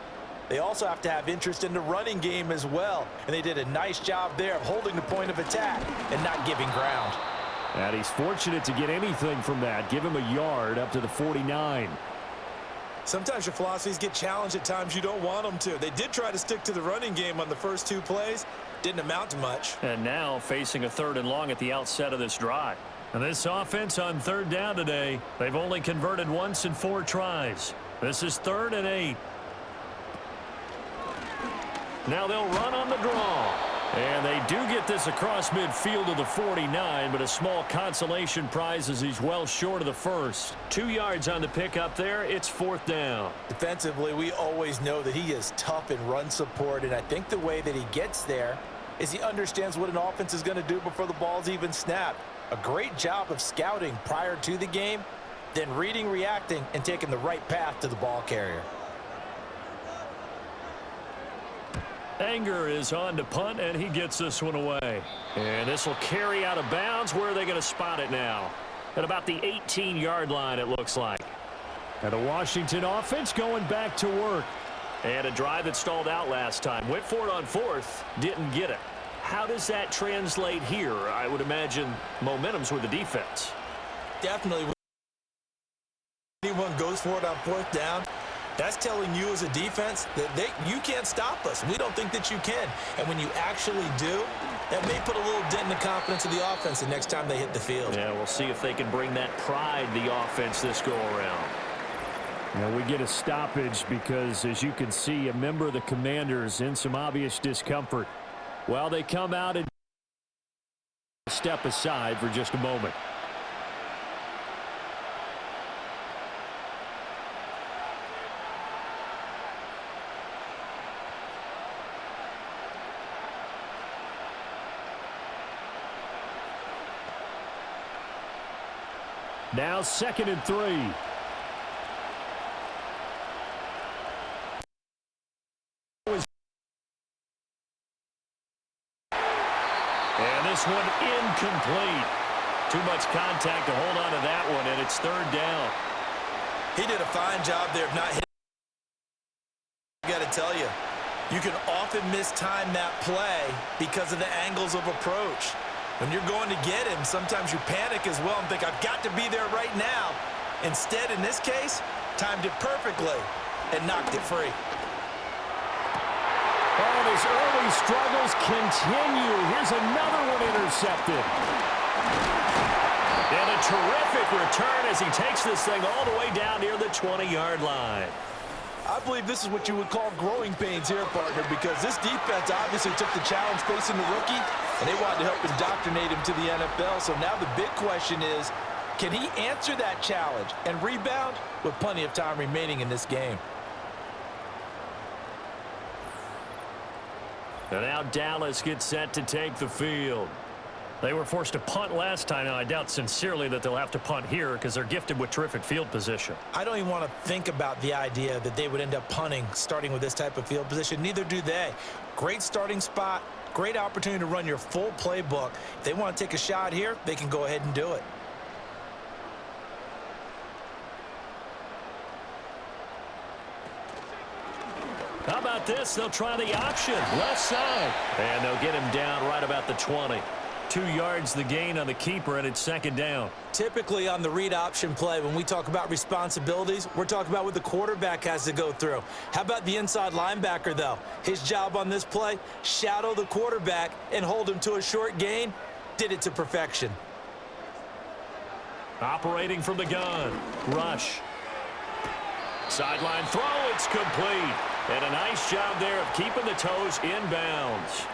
Speaker 5: they also have to have interest in the running game as well. And they did a nice job there of holding the point of attack and not giving ground.
Speaker 4: And he's fortunate to get anything from that. Give him a yard up to the 49.
Speaker 3: Sometimes your philosophies get challenged at times you don't want them to. They did try to stick to the running game on the first 2 plays. Didn't amount to much.
Speaker 4: And now facing a 3rd and long at the outset of this drive. And this offense on 3rd down today, they've only converted once in 4 tries. This is 3rd and 8. Now they'll run on the draw. And they do get this across midfield of the 49, but a small consolation prize as he's well short of the 1st. 2 yards on the pickup there. It's 4th down.
Speaker 5: Defensively, we always know that he is tough in run support, and I think the way that he gets there is he understands what an offense is going to do before the ball's even snapped. A great job of scouting prior to the game, then reading, reacting, and taking the right path to the ball carrier.
Speaker 4: Anger is on to punt, and he gets this one away. And this will carry out of bounds. Where are they going to spot it now? At about the 18-yard line, it looks like. And the Washington offense going back to work. And a drive that stalled out last time. Went for it on 4th, didn't get it. How does that translate here? I would imagine momentum's with the defense.
Speaker 3: Definitely. When anyone goes for it on 4th down, that's telling you as a defense that you can't stop us. We don't think that you can. And when you actually do, that may put a little dent in the confidence of the offense the next time they hit the field.
Speaker 4: Yeah, we'll see if they can bring that pride the offense this go-around. Now we get a stoppage because, as you can see, a member of the Commanders in some obvious discomfort. Well, they come out and step aside for just a moment. Now 2nd and 3. And this one incomplete. Too much contact to hold on to that one, and it's 3rd down.
Speaker 3: He did a fine job there of not hitting. I got to tell you, you can often mistime that play because of the angles of approach. When you're going to get him, sometimes you panic as well and think, I've got to be there right now. Instead, in this case, timed it perfectly and knocked it free.
Speaker 4: Oh, his early struggles continue. Here's another one intercepted. And a terrific return as he takes this thing all the way down near the 20-yard line.
Speaker 5: I believe this is what you would call growing pains here, partner, because this defense obviously took the challenge facing the rookie, and they wanted to help indoctrinate him to the NFL. So now the big question is, can he answer that challenge and rebound with plenty of time remaining in this game?
Speaker 4: And now Dallas gets set to take the field. They were forced to punt last time. Now, I doubt sincerely that they'll have to punt here because they're gifted with terrific field position.
Speaker 3: I don't even want to think about the idea that they would end up punting starting with this type of field position. Neither do they. Great starting spot, great opportunity to run your full playbook. If they want to take a shot here, they can go ahead and do it.
Speaker 4: this. They'll try the option. Left side. And they'll get him down right about the 20. 2 yards the gain on the keeper, and it's second down.
Speaker 3: Typically on the read option play, when we talk about responsibilities, we're talking about what the quarterback has to go through. How about the inside linebacker, though? His job on this play, shadow the quarterback and hold him to a short gain. Did it to perfection.
Speaker 4: Operating from the gun. Rush. Sideline throw. It's complete. And a nice job there of keeping the toes inbounds.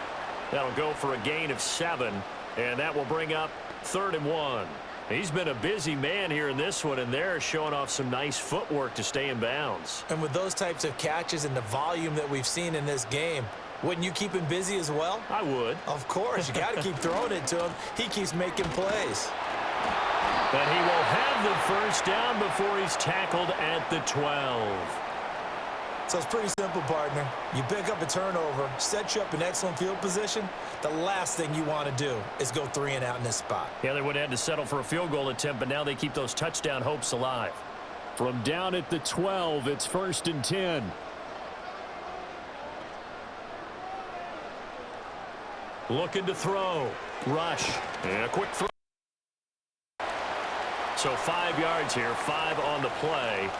Speaker 4: That'll go for a gain of 7. And that will bring up 3rd and 1. He's been a busy man here in this one, and they're showing off some nice footwork to stay in bounds.
Speaker 3: And with those types of catches and the volume that we've seen in this game, wouldn't you keep him busy as well?
Speaker 4: I would.
Speaker 3: Of course. You got to keep throwing it to him. He keeps making plays.
Speaker 4: And he will have the first down before he's tackled at the 12.
Speaker 3: So it's pretty simple, partner. You pick up a turnover, set you up in excellent field position. The last thing you want to do is go 3 and out in this spot.
Speaker 4: Yeah, they would have had to settle for a field goal attempt, but now they keep those touchdown hopes alive.
Speaker 2: From down at the 12, it's 1st and 10.
Speaker 4: Looking to throw. Rush. And a quick throw. So 5 yards here, 5 on the play,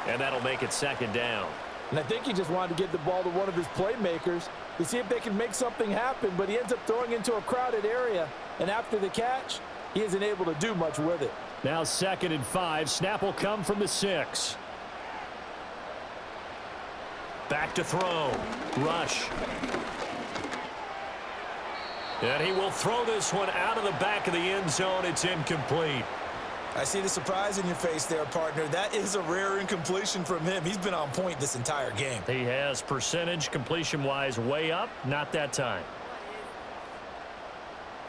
Speaker 4: and that'll make it second down.
Speaker 5: And I think he just wanted to get the ball to one of his playmakers to see if they can make something happen, but he ends up throwing into a crowded area, and after the catch, he isn't able to do much with it.
Speaker 2: Now 2nd and 5. Snap will come from the 6.
Speaker 4: Back to throw. Rush. And he will throw this one out of the back of the end zone. It's incomplete.
Speaker 3: I see the surprise in your face there, partner. That is a rare incompletion from him. He's been on point this entire game.
Speaker 4: He has percentage completion-wise way up. Not that time.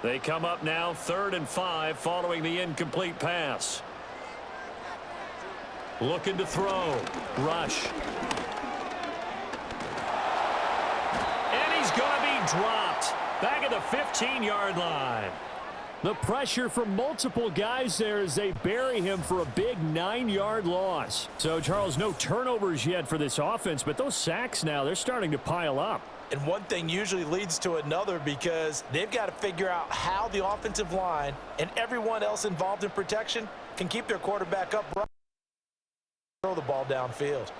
Speaker 4: They come up now 3rd and 5 following the incomplete pass. Looking to throw. Rush. And he's going to be dropped back at the 15-yard line.
Speaker 2: The pressure from multiple guys there as they bury him for a big 9-yard loss. So, Charles, no turnovers yet for this offense, but those sacks now, they're starting to pile up.
Speaker 3: And one thing usually leads to another because they've got to figure out how the offensive line and everyone else involved in protection can keep their quarterback upright. Throw the ball downfield.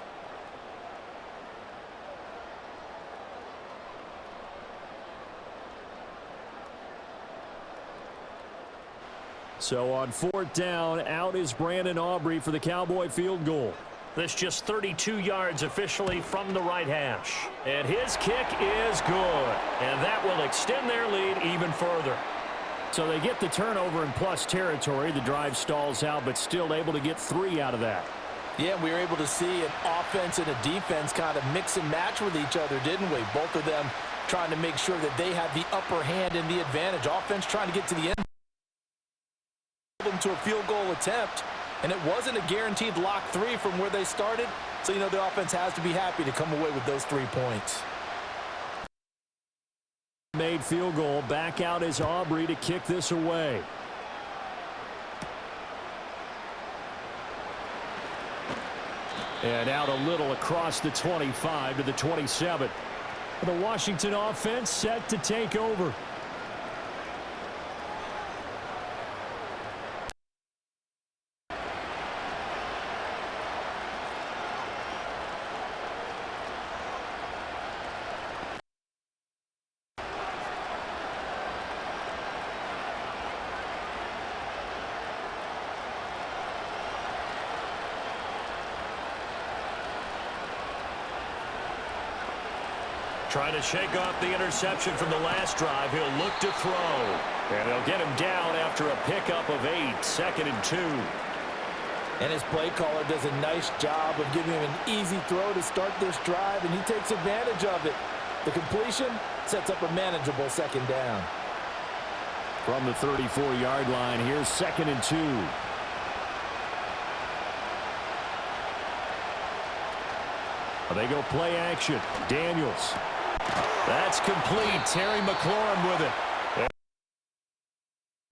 Speaker 2: So on 4th down, out is Brandon Aubrey for the Cowboy field goal.
Speaker 4: This just 32 yards officially from the right hash. And his kick is good. And that will extend their lead even further.
Speaker 2: So they get the turnover in plus territory. The drive stalls out, but still able to get 3 out of that.
Speaker 5: Yeah, we were able to see an offense and a defense kind of mix and match with each other, didn't we? Both of them trying to make sure that they have the upper hand and the advantage. Offense trying to get to the end to a field goal attempt, and it wasn't a guaranteed lock 3 from where they started. So, you know, the offense has to be happy to come away with those 3 points.
Speaker 2: Made field goal. Back out is Aubrey to kick this away. And out a little across the 25 to the 27. The Washington offense set to take over.
Speaker 4: Trying to shake off the interception from the last drive. He'll look to throw. And they'll get him down after a pickup of 8. 2nd and 2.
Speaker 5: And his play caller does a nice job of giving him an easy throw to start this drive, and he takes advantage of it. The completion sets up a manageable 2nd down.
Speaker 2: From the 34-yard line, here's 2nd and 2. They go play action. Daniels.
Speaker 4: That's complete. Terry McLaurin with it.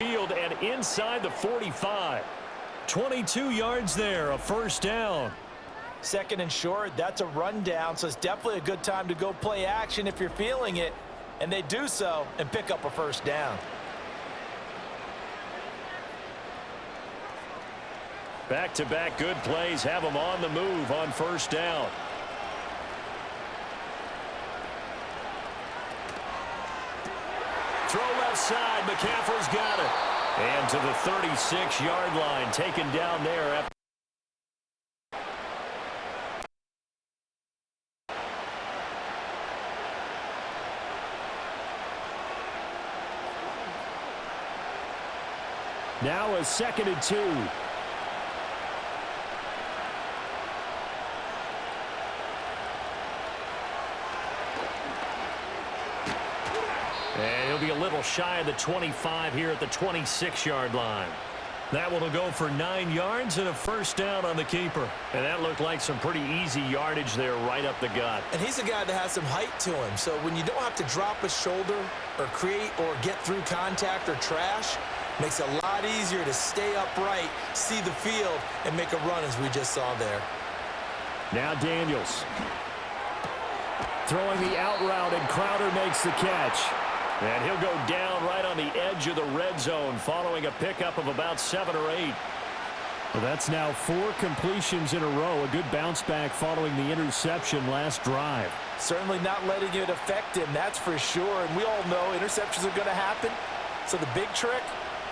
Speaker 4: Field and inside the 45. 22 yards there, a 1st down.
Speaker 5: Second and short, that's a rundown, so it's definitely a good time to go play action if you're feeling it. And they do so and pick up a first down.
Speaker 4: Back-to-back good plays have them on the move on first down. Throw left side. McCaffrey's got it. And to the 36-yard line, taken down there after. Now a 2nd and 2. And he'll be a little shy of the 25 here at the 26-yard line. That one will go for 9 yards and a first down on the keeper. And that looked like some pretty easy yardage there right up the gut.
Speaker 3: And he's a guy that has some height to him. So when you don't have to drop a shoulder or create or get through contact or trash, makes it a lot easier to stay upright, see the field, and make a run as we just saw there.
Speaker 4: Now Daniels. Throwing the out route, and Crowder makes the catch. And he'll go down right on the edge of the red zone following a pickup of about 7 or 8.
Speaker 2: Well, that's now 4 completions in a row. A good bounce back following the interception last drive.
Speaker 5: Certainly not letting it affect him, that's for sure. And we all know interceptions are going to happen. So the big trick,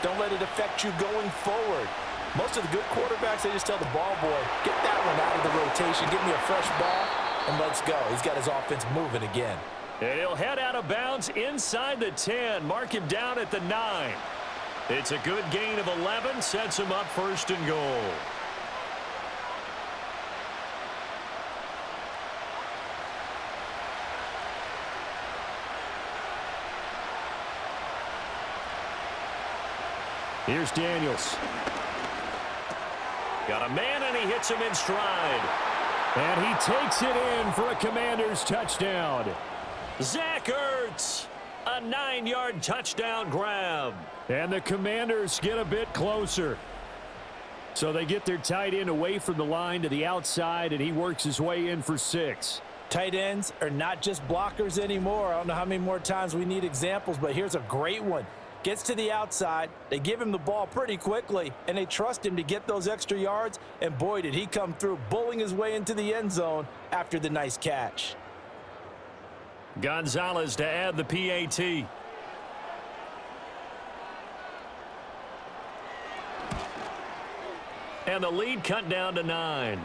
Speaker 5: don't let it affect you going forward. Most of the good quarterbacks, they just tell the ball boy, get that one out of the rotation, give me a fresh ball, and let's go. He's got his offense moving again.
Speaker 4: And he'll head out of bounds inside the 10. Mark him down at the 9. It's a good gain of 11. Sets him up 1st and goal. Here's Daniels. Got a man, and he hits him in stride.
Speaker 2: And he takes it in for a Commanders touchdown.
Speaker 4: Zach Ertz, a 9-yard touchdown grab.
Speaker 2: And the Commanders get a bit closer. So they get their tight end away from the line to the outside, and he works his way in for 6.
Speaker 5: Tight ends are not just blockers anymore. I don't know how many more times we need examples, but here's a great one. Gets to the outside, they give him the ball pretty quickly, and they trust him to get those extra yards, and boy, did he come through, bowling his way into the end zone after the nice catch.
Speaker 4: Gonzalez to add the PAT. And the lead cut down to 9.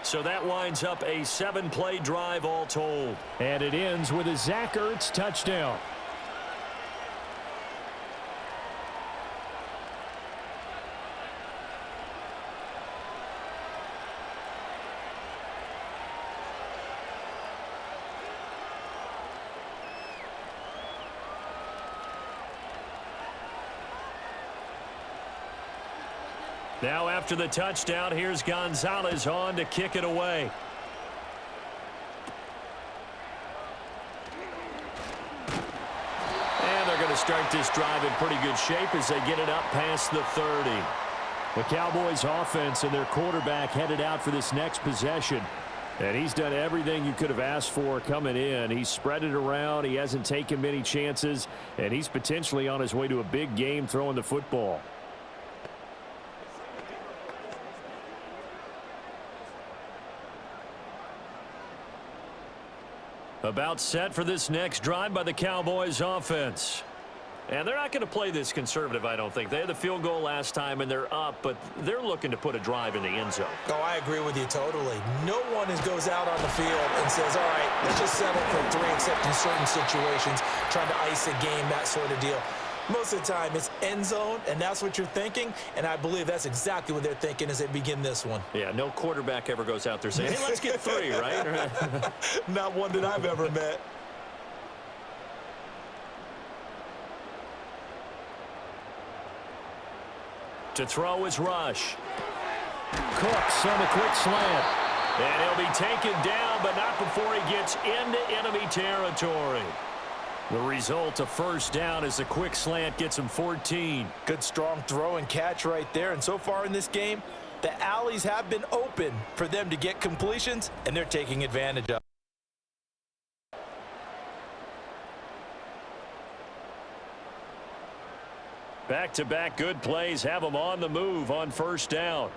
Speaker 4: So that winds up a 7-play drive all told.
Speaker 2: And it ends with a Zach Ertz touchdown.
Speaker 4: Now after the touchdown, here's Gonzalez on to kick it away. And they're going to start this drive in pretty good shape as they get it up past the 30.
Speaker 2: The Cowboys offense and their quarterback headed out for this next possession. And he's done everything you could have asked for coming in. He's spread it around. He hasn't taken many chances. And he's potentially on his way to a big game throwing the football.
Speaker 4: About set for this next drive by the Cowboys offense. And they're not going to play this conservative, I don't think. They had the field goal last time, and they're up, but they're looking to put a drive in the end zone.
Speaker 3: Oh, I agree with you totally. No one goes out on the field and says, all right, let's just settle for 3, except in certain situations, trying to ice a game, that sort of deal. Most of the time, it's end zone, and that's what you're thinking, and I believe that's exactly what they're thinking as they begin this one.
Speaker 4: Yeah, no quarterback ever goes out there saying, hey, let's get 3, right?
Speaker 3: Not one that I've ever met.
Speaker 4: To throw is Rush.
Speaker 2: Cooks on the quick slant.
Speaker 4: And he'll be taken down, but not before he gets into enemy territory. The result, a first down, as a quick slant gets him 14.
Speaker 5: Good strong throw and catch right there. And so far in this game, The alleys have been open for them to get completions, and they're taking advantage of it.
Speaker 4: Back-to-back good plays have them on the move on first down.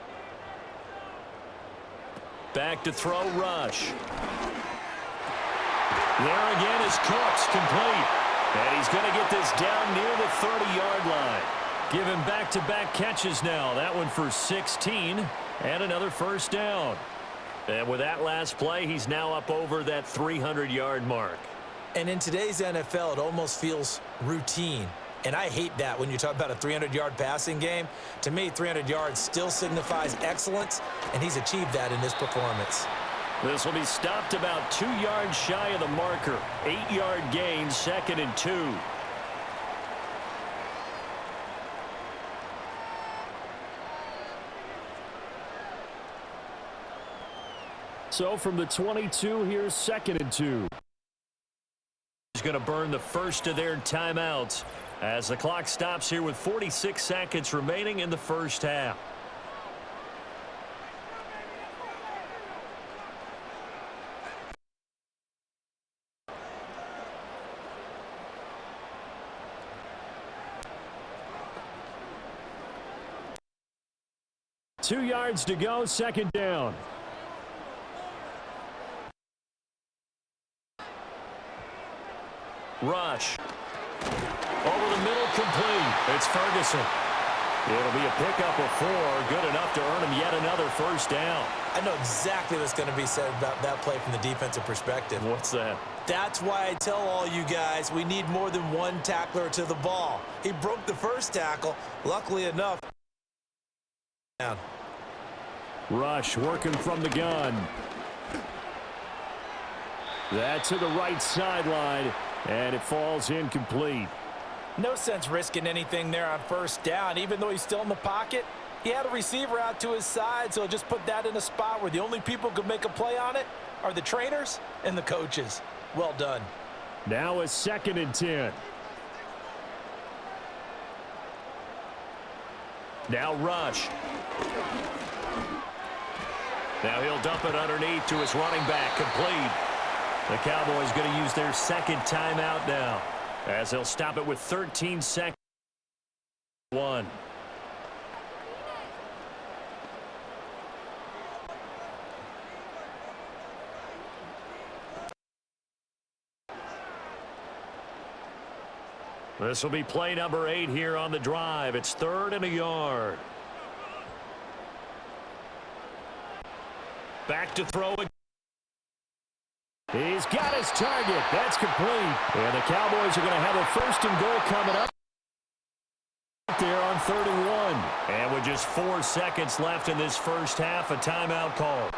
Speaker 4: Back to throw, Rush. There again is Cooks, complete. And he's going to get this down near the 30-yard line. Give him back-to-back catches now. That one for 16 and another first down. And with that last play, he's now up over that 300-yard mark.
Speaker 3: And in today's NFL, it almost feels routine. And I hate that when you talk about a 300-yard passing game. To me, 300 yards still signifies excellence, and he's achieved that in this performance.
Speaker 4: This will be stopped about 2 yards shy of the marker. 8-yard gain, 2nd and 2. So from the 22, here's 2nd and 2. He's going to burn the first of their timeouts as the clock stops here with 46 seconds remaining in the first half. Two yards to go, 2nd down. Rush. Over the middle, complete. It's Ferguson. It'll be a pickup of 4, good enough to earn him yet another first down.
Speaker 3: I know exactly what's going to be said about that play from the defensive perspective.
Speaker 4: What's that?
Speaker 3: That's why I tell all you guys we need more than one tackler to the ball. He broke the first tackle. Luckily enough.
Speaker 4: Rush working from the gun. That to the right sideline, and it falls incomplete.
Speaker 5: No sense risking anything there on first down. Even though he's still in the pocket, he had a receiver out to his side, so just put that in a spot where the only people who could make a play on it are the trainers and the coaches. Well done.
Speaker 4: Now a 2nd and 10. Now Rush. Now he'll dump it underneath to his running back, complete. The Cowboys going to use their 2nd timeout now, as they'll stop it with 13 seconds. 1. This will be play number 8 here on the drive. It's 3rd and a yard. Back to throw it. He's got his target. That's complete. And the Cowboys are going to have a 1st and goal coming up there on 31. And with just 4 seconds left in this first half, a timeout call.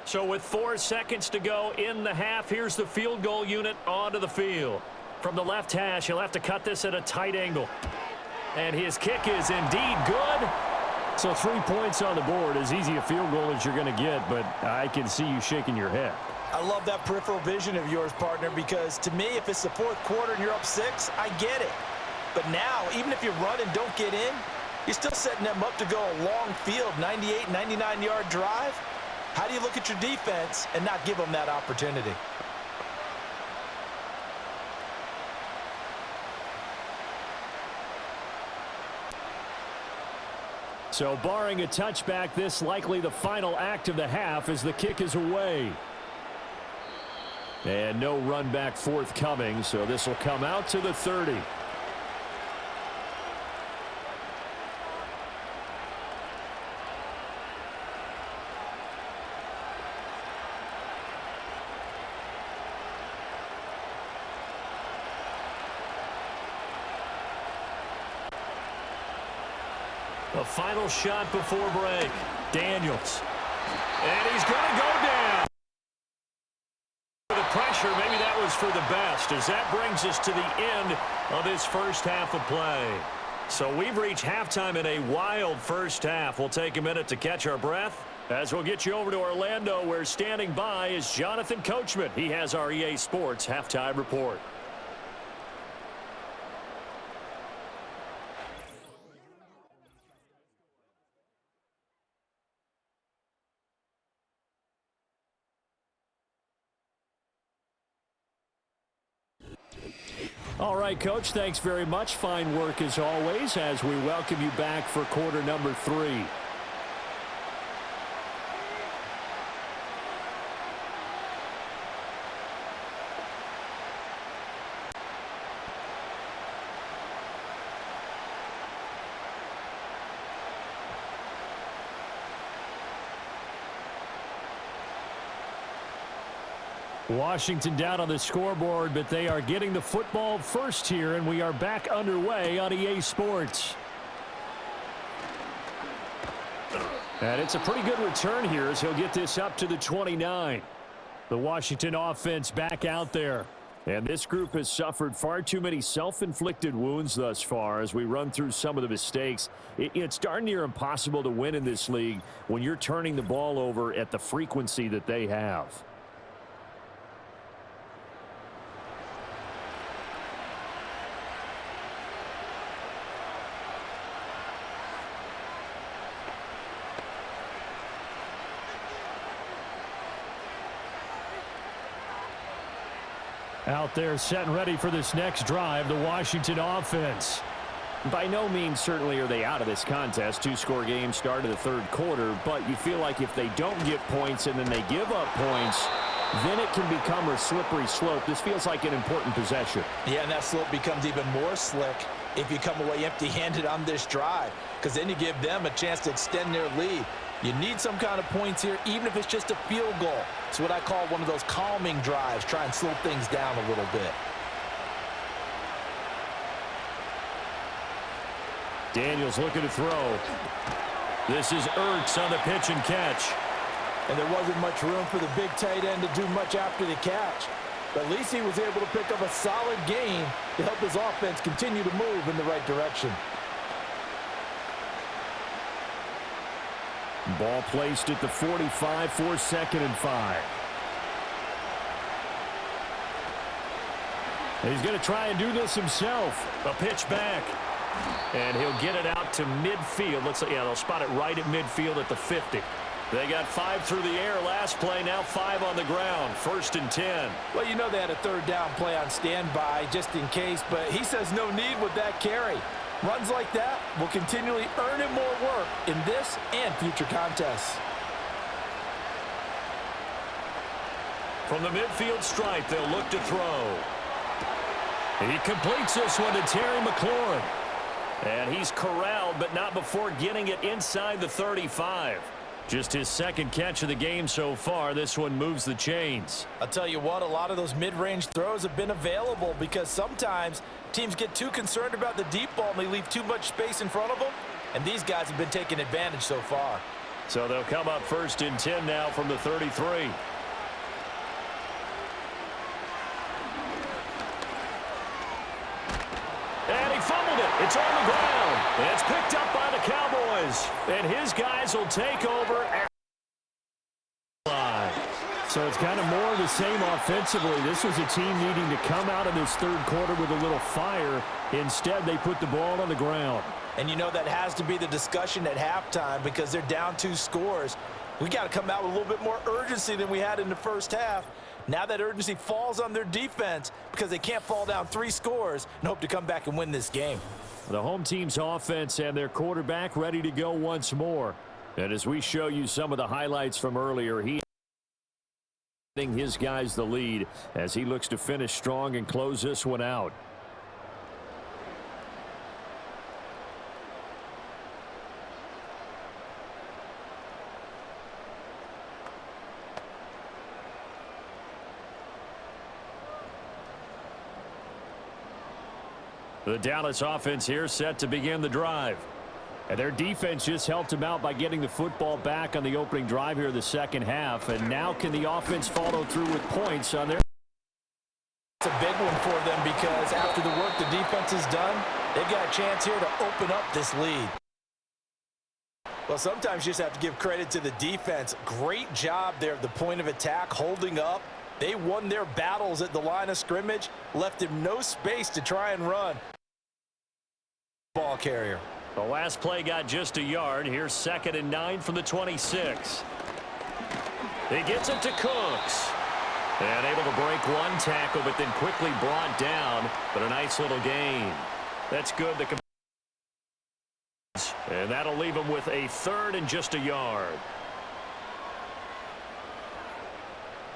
Speaker 4: So with 4 seconds to go in the half, here's the field goal unit onto the field. From the left hash, he'll have to cut this at a tight angle. And his kick is indeed good. So 3 points on the board, as easy a field goal as you're going to get, but I can see you shaking your head.
Speaker 5: I love that peripheral vision of yours, partner, because to me, if it's the 4th quarter and you're up 6, I get it. But now, even if you run and don't get in, you're still setting them up to go a long field, 98, 99-yard drive. How do you look at your defense and not give them that opportunity?
Speaker 4: So barring a touchback, this likely the final act of the half as the kick is away. And no run back forthcoming, so this will come out to the 30. The final shot before break. Daniels. And he's going to go down. The pressure, maybe that was for the best, as that brings us to the end of this first half of play. So we've reached halftime in a wild first half. We'll take a minute to catch our breath as we'll get you over to Orlando, where standing by is Jonathan Coachman. He has our EA Sports halftime report. All right, Coach, thanks very much. Fine work as always as we welcome you back for quarter number 3. Washington down on the scoreboard, but they are getting the football first here, and we are back underway on EA Sports. And it's a pretty good return here as he'll get this up to the 29. The Washington offense back out there. And this group has suffered far too many self-inflicted wounds thus far as we run through some of the mistakes. It's darn near impossible to win in this league when you're turning the ball over at the frequency that they have. Out there set and ready for this next drive, the Washington offense. By no means certainly are they out of this contest. 2-score game start of the third quarter, but you feel like if they don't get points and then they give up points, then it can become a slippery slope. This feels like an important possession. Yeah, and that slope becomes even more slick if you come away empty-handed on this drive, because then you give them a chance to extend their lead. You need some kind of points here, even if it's just a field goal. It's what I call one of those calming drives. Try and slow things down a little bit. Daniels looking to throw. This is Ertz on the pitch and catch. And there wasn't much room for the big tight end to do much after the catch. But at least he was able to pick up a solid gain to help his offense continue to move in the right direction. Ball placed at the 45 for 2nd and 5. He's going to try and do this himself. A pitch back. And he'll get it out to midfield. They'll spot it right at midfield at the 50. They got 5 through the air last play, now 5 on the ground. 1st and 10. Well, you know they had a 3rd down play on standby just in case, but he says no need with that carry. Runs like that will continually earn him more work in this and future contests. From the midfield stripe, they'll look to throw. He completes this one to Terry McLaurin. And he's corralled, but not before getting it inside the 35. Just his 2nd catch of the game so far. This one moves the chains. I'll tell you what, a lot of those mid-range throws have been available because sometimes teams get too concerned about the deep ball and they leave too much space in front of them. And these guys have been taking advantage so far. So they'll come up 1st and 10 now from the 33. And he fumbled it. It's on the ground. It's picked up by the Cowboys. And his guys will take over. So it's kind of more of the same offensively. This was a team needing to come out of this 3rd quarter with a little fire. Instead, they put the ball on the ground. And you know that has to be the discussion at halftime because they're down 2 scores. We got to come out with a little bit more urgency than we had in the first half. Now that urgency falls on their defense because they can't fall down 3 scores and hope to come back and win this game. The home team's offense and their quarterback ready to go once more. And as we show you some of the highlights from earlier, he giving his guys the lead as he looks to finish strong and close this one out. The Dallas offense here set to begin the drive. And their defense just helped them out by getting the football back on the opening drive here in the 2nd half. And now can the offense follow through with points on their... It's a big one for them because after the work the defense has done,
Speaker 3: They've got a chance here to open up this lead. Well, sometimes you just have to give credit to the defense. Great job there at the point of attack, holding up. They won their battles at the line of scrimmage, left him no space to try and run. Ball carrier.
Speaker 2: The last play got just a yard. Here's 2nd and 9 from the 26. He gets it to Cooks. And able to break one tackle, but then quickly brought down. But a nice little gain. That's good. And that'll leave him with a 3rd and just a yard.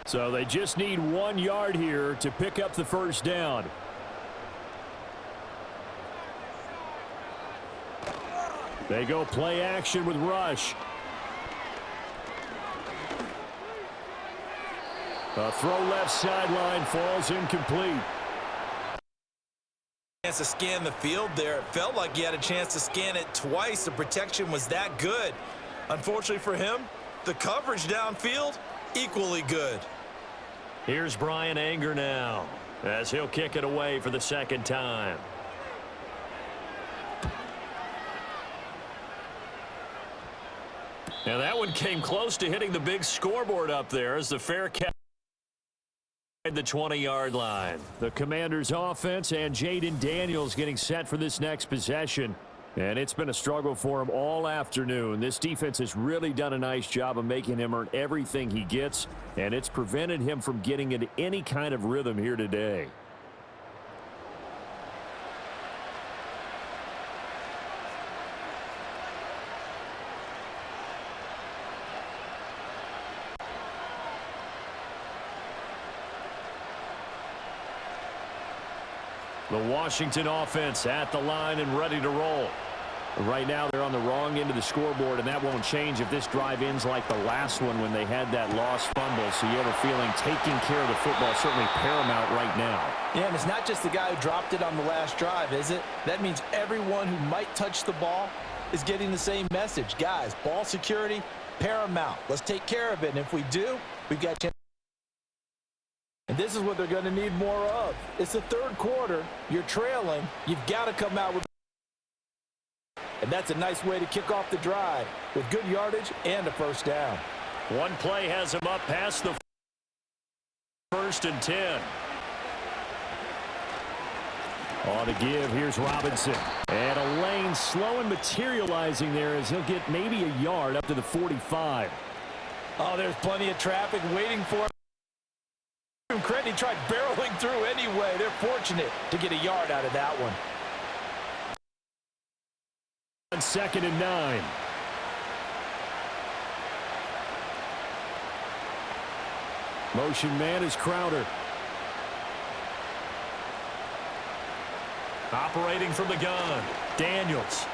Speaker 4: So they just need 1 yard here to pick up the first down. They go play action with rush. A throw left sideline falls incomplete.
Speaker 3: Chance to scan the field there. It felt like he had a chance to scan it twice. The protection was that good. Unfortunately for him, the coverage downfield, equally good.
Speaker 2: Here's Brian Anger now, as he'll kick it away for the 2nd time. And that one came close to hitting the big scoreboard up there as the fair catch at the 20-yard line.
Speaker 4: The Commanders' offense and Jaden Daniels getting set for this next possession. And it's been a struggle for him all afternoon. This defense has really done a nice job of making him earn everything he gets, and it's prevented him from getting into any kind of rhythm here today.
Speaker 2: The Washington offense at the line and ready to roll.
Speaker 4: Right now they're on the wrong end of the scoreboard, and that won't change if this drive ends like the last one when they had that lost fumble. So you have a feeling taking care of the football is certainly paramount right now.
Speaker 3: Yeah, and it's not just the guy who dropped it on the last drive, is it? That means everyone who might touch the ball is getting the same message. Guys, ball security, paramount. Let's take care of it, and if we do, we've got chance. And this is what they're going to need more of. It's the 3rd quarter. You're trailing. You've got to come out with. And that's a nice way to kick off the drive with good yardage and a first down.
Speaker 2: One play has him up past the 1st and 10.
Speaker 4: On to give. Here's Robinson. And a lane slow and materializing there as he'll get maybe a yard up to the 45.
Speaker 3: Oh, there's plenty of traffic waiting for him. Credit, he tried barreling through anyway. They're fortunate to get a yard out of that one.
Speaker 4: On 2nd and 9. Motion man is Crowder.
Speaker 2: Operating from the gun, Daniels.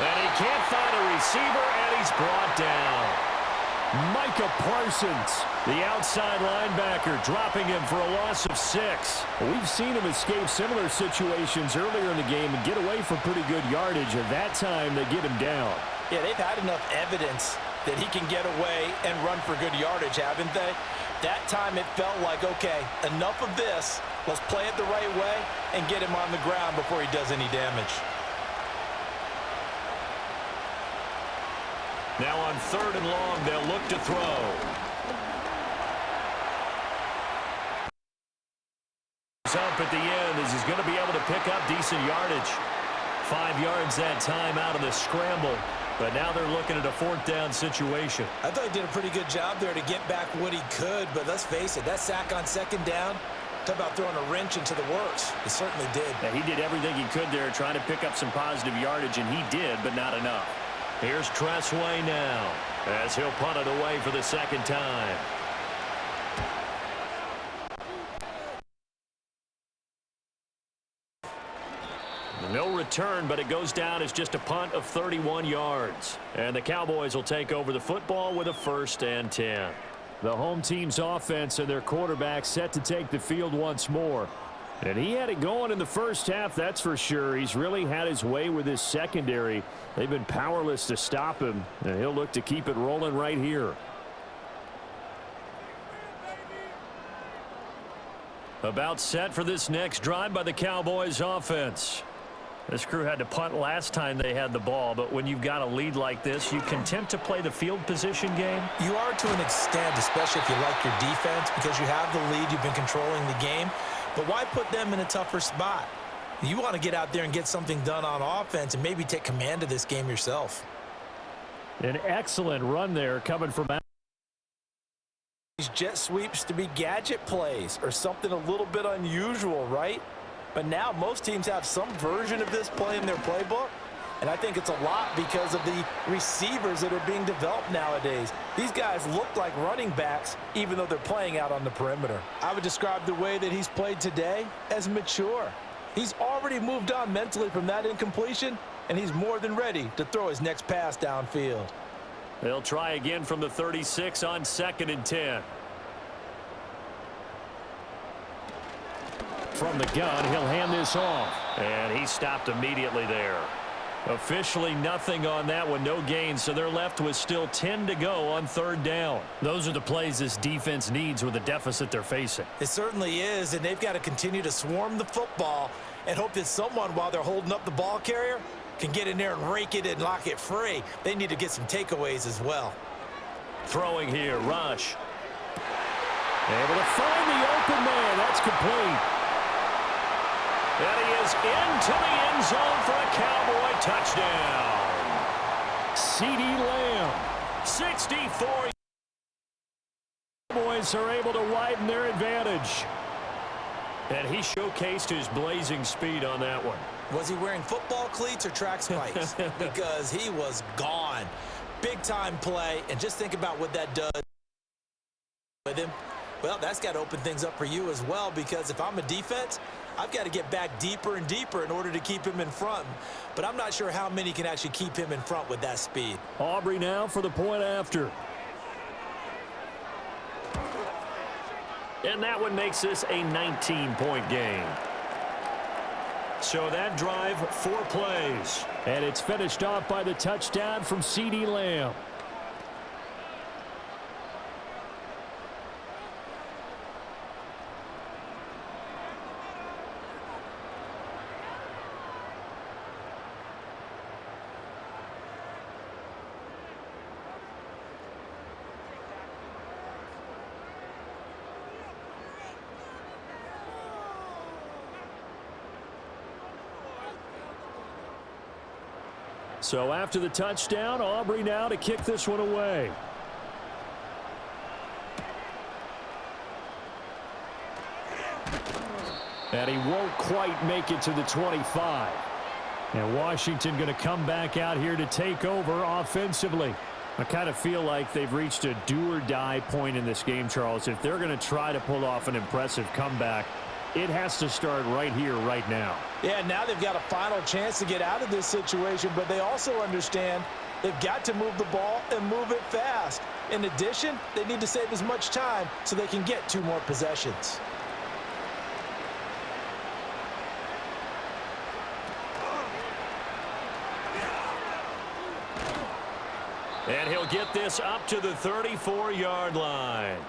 Speaker 2: And he can't find a receiver, and he's brought down.
Speaker 4: Micah Parsons,
Speaker 2: the outside linebacker, dropping him for a loss of 6.
Speaker 4: We've seen him escape similar situations earlier in the game and get away from pretty good yardage. At that time, they get him down.
Speaker 3: Yeah, they've had enough evidence that he can get away and run for good yardage, haven't they? That time it felt like, okay, enough of this. Let's play it the right way and get him on the ground before he does any damage.
Speaker 2: Now on 3rd and long, they'll look to throw. He's up at the end as he's going to be able to pick up decent yardage. 5 yards that time out of the scramble. But now they're looking at a 4th down situation.
Speaker 3: I thought he did a pretty good job there to get back what he could, but let's face it, that sack on 2nd down, talk about throwing a wrench into the works. He certainly did.
Speaker 2: Yeah, he did everything he could there trying to pick up some positive yardage, and he did, but not enough. Here's Tressway now as he'll punt it away for the 2nd time. No return, but it goes down as just a punt of 31 yards. And the Cowboys will take over the football with a 1st and 10.
Speaker 4: The home team's offense and their quarterback set to take the field once more. And he had it going in the first half, that's for sure. He's really had his way with his secondary. They've been powerless to stop him, and he'll look to keep it rolling right here. About set for this next drive by the Cowboys offense. This crew had to punt last time they had the ball, but when you've got a lead like this, you content to play the field position game?
Speaker 3: You are to an extent, especially if you like your defense, because you have the lead, you've been controlling the game. But why put them in a tougher spot? You want to get out there and get something done on offense and maybe take command of this game yourself.
Speaker 4: An excellent run there coming from out.
Speaker 5: These jet sweeps to be gadget plays or something a little bit unusual, right? But now most teams have some version of this play in their playbook, and I think it's a lot because of the receivers that are being developed nowadays. These guys look like running backs, even though they're playing out on the perimeter. I would describe the way that he's played today as mature. He's already moved on mentally from that incompletion, and he's more than ready to throw his next pass downfield.
Speaker 4: They'll try again from the 36 on 2nd and 10. From the gun, he'll hand this off. And he stopped immediately there. Officially nothing on that one, no gain, so they're left with still 10 to go on 3rd down. Those are the plays this defense needs with the deficit they're facing.
Speaker 3: It certainly is, and they've got to continue to swarm the football and hope that someone, while they're holding up the ball carrier, can get in there and rake it and lock it free. They need to get some takeaways as well.
Speaker 4: Throwing here, Rush. Able to find the open man. That's complete. And he is into the end zone for a Cowboy touchdown. CeeDee Lamb, 64. Cowboys are able to widen their advantage. And he showcased his blazing speed on that one.
Speaker 3: Was he wearing football cleats or track spikes? Because he was gone. Big-time play, and just think about what that does with him. Well, that's got to open things up for you as well, because if I'm a defense, I've got to get back deeper and deeper in order to keep him in front. But I'm not sure how many can actually keep him in front with that speed.
Speaker 4: Aubrey now for the point after. And that one makes this a 19-point game. So that drive, 4 plays. And it's finished off by the touchdown from CeeDee Lamb. So after the touchdown, Aubrey now to kick this one away. And he won't quite make it to the 25. And Washington going to come back out here to take over offensively. I kind of feel like they've reached a do-or-die point in this game, Charles. If they're going to try to pull off an impressive comeback, it has to start right here, right now.
Speaker 5: Yeah, now they've got a final chance to get out of this situation, but they also understand they've got to move the ball and move it fast. In addition, they need to save as much time so they can get 2 more possessions.
Speaker 4: And he'll get this up to the 34-yard line.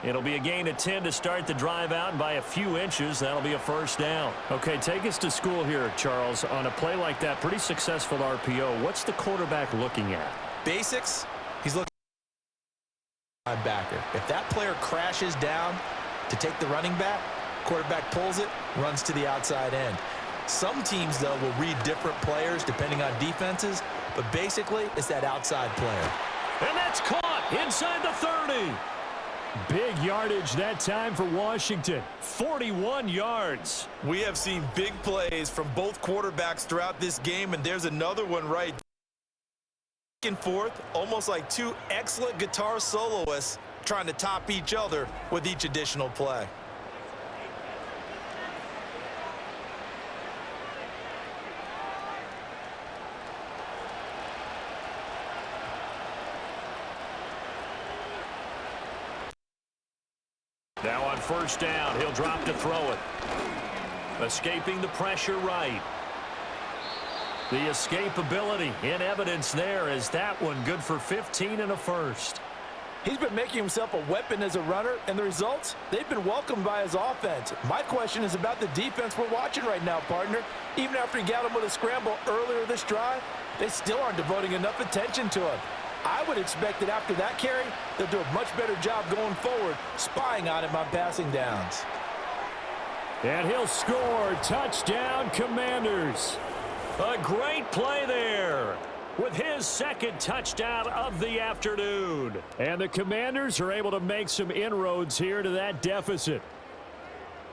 Speaker 4: It'll be a gain of 10 to start the drive out, and by a few inches, that'll be a 1st down. Okay, take us to school here, Charles. On a play like that, pretty successful RPO, what's the quarterback looking at?
Speaker 3: Basics, he's looking at linebacker. If that player crashes down to take the running back, quarterback pulls it, runs to the outside end. Some teams, though, will read different players depending on defenses, but basically, it's that outside player.
Speaker 4: And that's caught inside the 30. Big yardage that time for Washington. 41 yards.
Speaker 5: We have seen big plays from both quarterbacks throughout this game, and there's another one right back and forth, almost like 2 excellent guitar soloists trying to top each other with each additional play.
Speaker 4: Now on 1st down, he'll drop to throw it. Escaping the pressure right. The escapability in evidence there, as that one good for 15 and a 1st.
Speaker 5: He's been making himself a weapon as a runner, and the results, they've been welcomed by his offense. My question is about the defense we're watching right now, partner. Even after he got him with a scramble earlier this drive, they still aren't devoting enough attention to him. I would expect that after that carry, they'll do a much better job going forward, spying on him on passing downs.
Speaker 4: And he'll score. Touchdown, Commanders. A great play there with his second touchdown of the afternoon. And the Commanders are able to make some inroads here to that deficit.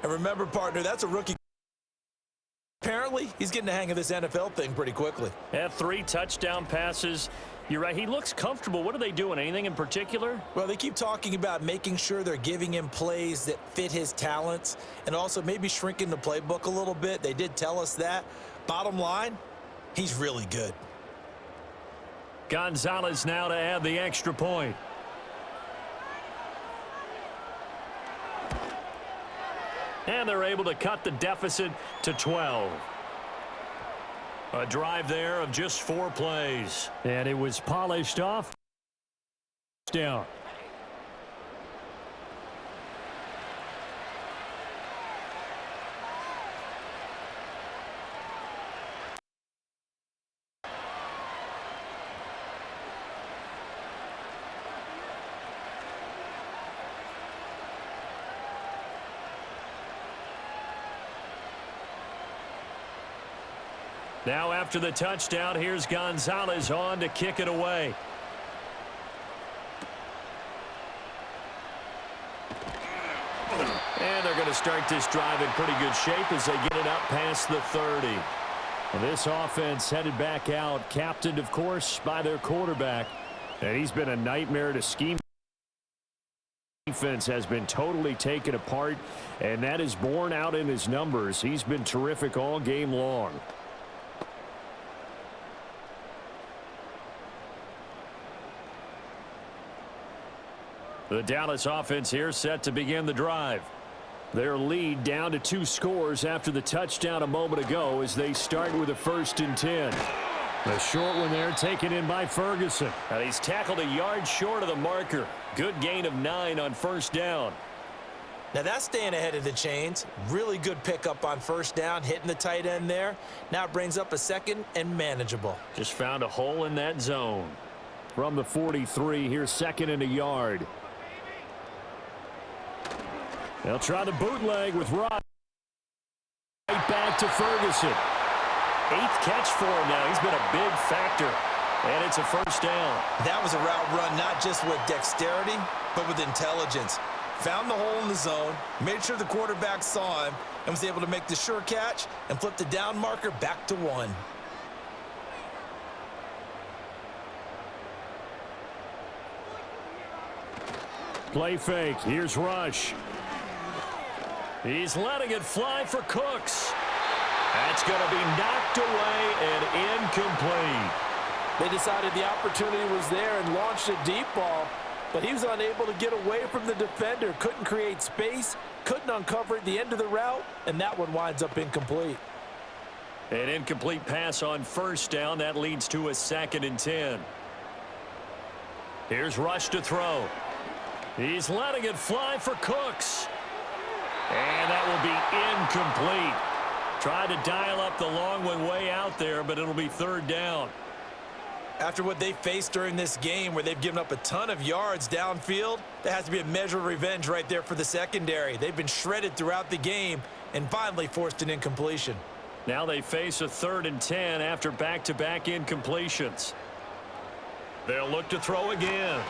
Speaker 3: And remember, partner, that's a rookie. Apparently, he's getting the hang of this NFL thing pretty quickly.
Speaker 2: Had 3 touchdown passes. You're right, he looks comfortable. What are they doing? Anything in particular?
Speaker 3: Well, they keep talking about making sure they're giving him plays that fit his talents and also maybe shrinking the playbook a little bit. They did tell us that. Bottom line, he's really good.
Speaker 4: Gonzalez now to add the extra point. And they're able to cut the deficit to 12. A drive there of just 4 plays. And it was polished off. Down. Now after the touchdown, here's Gonzalez on to kick it away. And they're going to start this drive in pretty good shape as they get it up past the 30. And this offense headed back out, captained, of course, by their quarterback. And he's been a nightmare to scheme. Defense has been totally taken apart, and that is borne out in his numbers. He's been terrific all game long. The Dallas offense here set to begin the drive. Their lead down to 2 scores after the touchdown a moment ago as they start with a 1st and 10. The short one there taken in by Ferguson.
Speaker 2: And he's tackled a yard short of the marker. Good gain of 9 on 1st down.
Speaker 3: Now that's staying ahead of the chains. Really good pickup on 1st down, hitting the tight end there. Now it brings up a 2nd and manageable.
Speaker 2: Just found a hole in that zone.
Speaker 4: From the 43, here's 2nd and a yard. They'll try the bootleg with Ross. Right back to Ferguson.
Speaker 2: 8th catch for him now. He's been a big factor. And it's a 1st down.
Speaker 3: That was a route run not just with dexterity, but with intelligence. Found the hole in the zone, made sure the quarterback saw him, and was able to make the sure catch and flip the down marker back to 1.
Speaker 4: Play fake. Here's Rush.
Speaker 2: He's letting it fly for Cooks. That's going to be knocked away and incomplete.
Speaker 5: They decided the opportunity was there and launched a deep ball, but he was unable to get away from the defender. Couldn't create space, couldn't uncover at the end of the route, and that one winds up incomplete.
Speaker 2: An incomplete pass on 1st down. That leads to a 2nd and 10. Here's Rush to throw. He's letting it fly for Cooks. And that will be incomplete. Tried to dial up the long one way out there, but it'll be 3rd down.
Speaker 3: After what they faced during this game where they've given up a ton of yards downfield, there has to be a measure of revenge right there for the secondary. They've been shredded throughout the game and finally forced an incompletion.
Speaker 2: Now they face a 3rd and 10 after back-to-back incompletions. They'll look to throw again.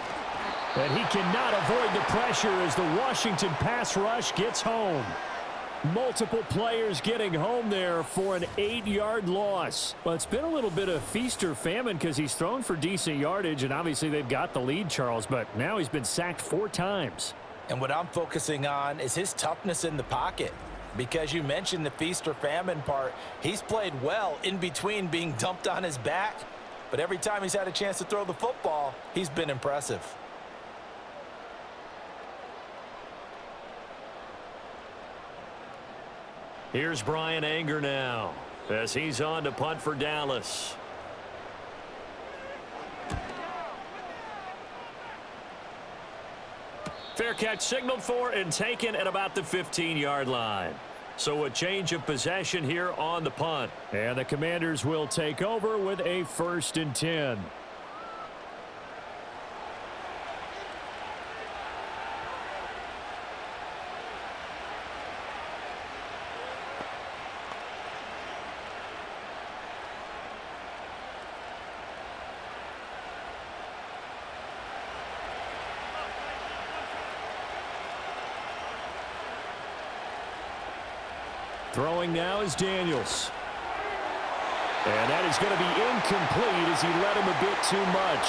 Speaker 4: And he cannot avoid the pressure as the Washington pass rush gets home. Multiple players getting home there for an 8-yard loss. Well, it's been a little bit of feast or famine because he's thrown for decent yardage, and obviously they've got the lead, Charles, but now he's been sacked 4 times.
Speaker 3: And what I'm focusing on is his toughness in the pocket. Because you mentioned the feast or famine part, he's played well in between being dumped on his back, but every time he's had a chance to throw the football, he's been impressive.
Speaker 2: Here's Brian Anger now as he's on to punt for Dallas.
Speaker 4: Fair catch signaled for and taken at about the 15-yard line. So a change of possession here on the punt.
Speaker 2: And the Commanders will take over with a 1st and 10. Throwing now is Daniels. And that is going to be incomplete as he led him a bit too much.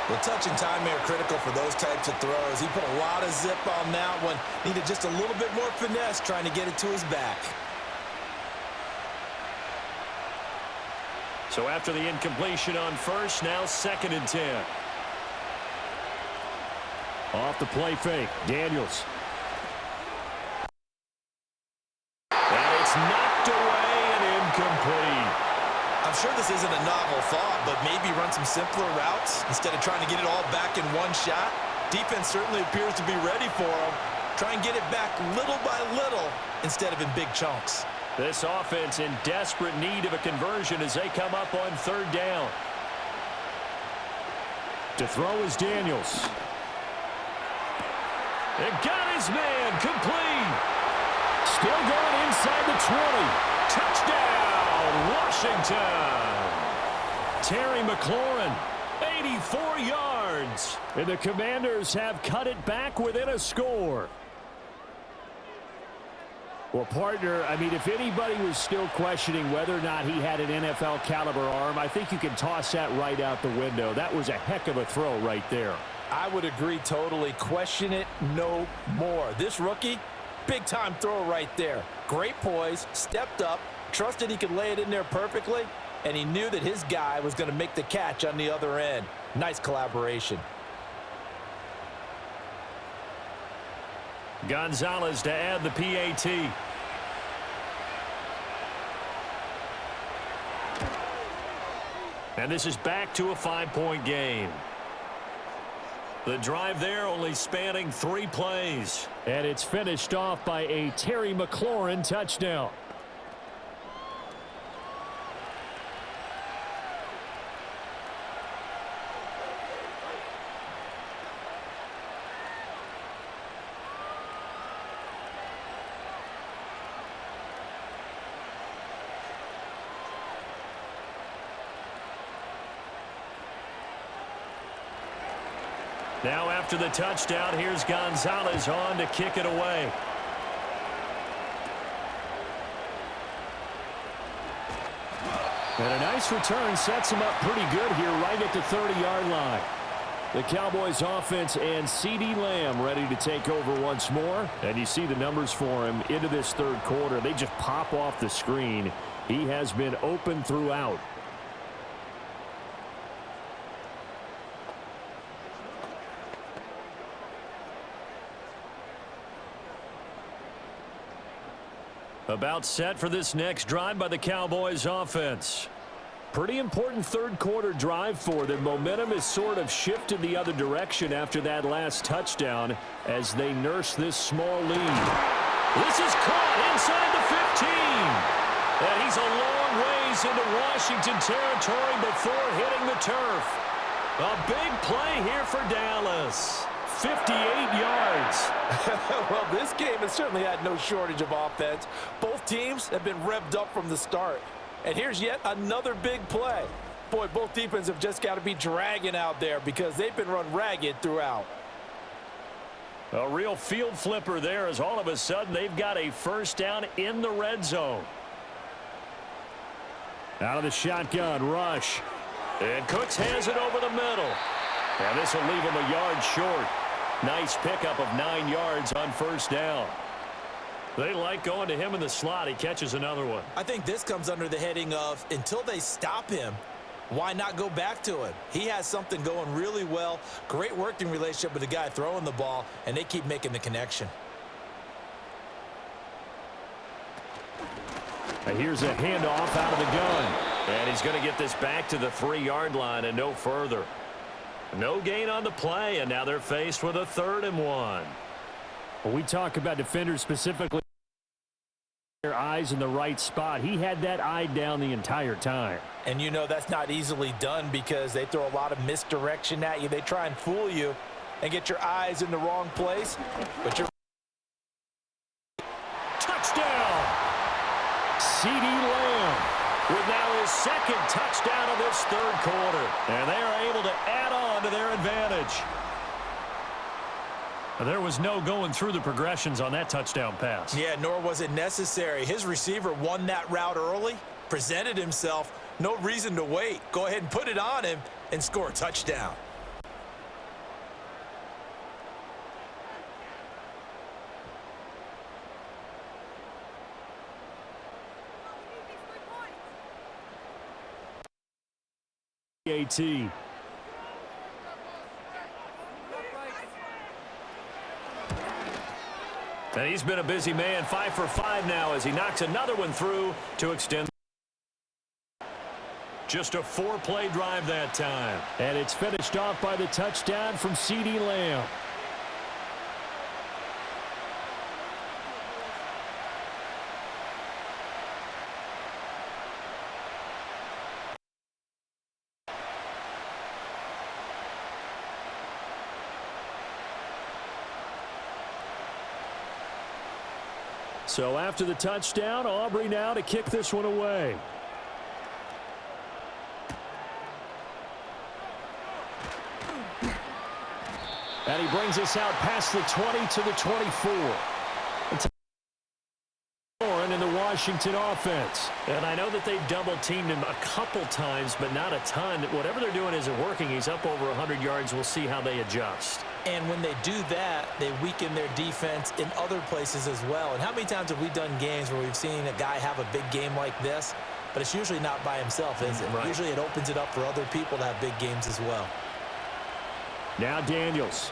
Speaker 3: Well, touch and timing are critical for those types of throws. He put a lot of zip on that one. Needed just a little bit more finesse trying to get it to his back.
Speaker 4: So after the incompletion on first, now 2nd and 10.
Speaker 2: Off the play fake, Daniels.
Speaker 4: Knocked away and incomplete.
Speaker 3: I'm sure this isn't a novel thought, but maybe run some simpler routes instead of trying to get it all back in one shot. Defense certainly appears to be ready for him. Try and get it back little by little instead of in big chunks.
Speaker 4: This offense in desperate need of a conversion as they come up on 3rd down.
Speaker 2: To throw is Daniels.
Speaker 4: And got his man complete.
Speaker 2: Still going inside the 20.
Speaker 4: Touchdown, Washington.
Speaker 2: Terry McLaurin, 84 yards. And the Commanders have cut it back within a score. Well, partner, I mean, if anybody was still questioning whether or not he had an NFL caliber arm, I think you can toss that right out the window. That was a heck of a throw right there.
Speaker 5: I would agree totally. Question it no more. This rookie, big-time throw right there. Great poise, stepped up, trusted he could lay it in there perfectly, and he knew that his guy was going to make the catch on the other end. Nice collaboration.
Speaker 4: Gonzalez to add the PAT. And this is back to a 5-point game. The drive there only spanning 3 plays.
Speaker 2: And it's finished off by a Terry McLaurin touchdown.
Speaker 4: Now after the touchdown, here's Gonzalez on to kick it away.
Speaker 2: And a nice return sets him up pretty good here right at the 30-yard line. The Cowboys offense and CeeDee Lamb ready to take over once more. And you see the numbers for him into this 3rd quarter. They just pop off the screen. He has been open throughout.
Speaker 4: About set for this next drive by the Cowboys offense.
Speaker 2: Pretty important 3rd quarter drive for them. Momentum has sort of shifted the other direction after that last touchdown as they nurse this small lead.
Speaker 4: This is caught inside the 15. And he's a long ways into Washington territory before hitting the turf. A big play here for Dallas.
Speaker 2: 58 yards.
Speaker 5: Well, this game has certainly had no shortage of offense. Both teams have been revved up from the start. And here's yet another big play. Boy, both defenses have just got to be dragging out there because they've been run ragged throughout.
Speaker 4: A real field flipper there as all of a sudden they've got a 1st down in the red zone.
Speaker 2: Out of the shotgun, rush.
Speaker 4: And Cooks has it over the middle. And this will leave him a yard short. Nice pickup of 9 yards on 1st down. They like going to him in the slot. He catches another one.
Speaker 3: I think this comes under the heading of until they stop him, why not go back to him? He has something going really well. Great working relationship with the guy throwing the ball, and they keep making the connection.
Speaker 2: And here's a handoff out of the gun.
Speaker 4: And he's going to get this back to the 3-yard line and no further.
Speaker 2: No gain on the play, and now they're faced with a 3rd and 1.
Speaker 4: When we talk about defenders specifically, their eyes in the right spot. He had that eye down the entire time.
Speaker 3: And you know that's not easily done because they throw a lot of misdirection at you. They try and fool you and get your eyes in the wrong place. But you're
Speaker 4: touchdown! CeeDee Lamb with now his 2nd touchdown of this 3rd quarter.
Speaker 2: And they are able to add on to their advantage.
Speaker 4: There was no going through the progressions on that touchdown pass.
Speaker 3: Yeah, nor was it necessary. His receiver won that route early, presented himself. No reason to wait. Go ahead and put it on him and score a touchdown.
Speaker 4: AT.
Speaker 2: And he's been a busy man, 5 for 5 now as he knocks another one through to extend. Just a 4-play drive that time.
Speaker 4: And it's finished off by the touchdown from CeeDee Lamb. So after the touchdown, Aubrey now to kick this one away. And he brings us out past the 20 to the 24. In the Washington offense.
Speaker 2: And I know that they've double-teamed him a couple times, but not a ton. Whatever they're doing isn't working. He's up over 100 yards. We'll see how they adjust.
Speaker 3: And when they do that, they weaken their defense in other places as well. And how many times have we done games where we've seen a guy have a big game like this, but it's usually not by himself, is it?
Speaker 2: Right.
Speaker 3: Usually it opens it up for other people to have big games as well.
Speaker 4: Now Daniels.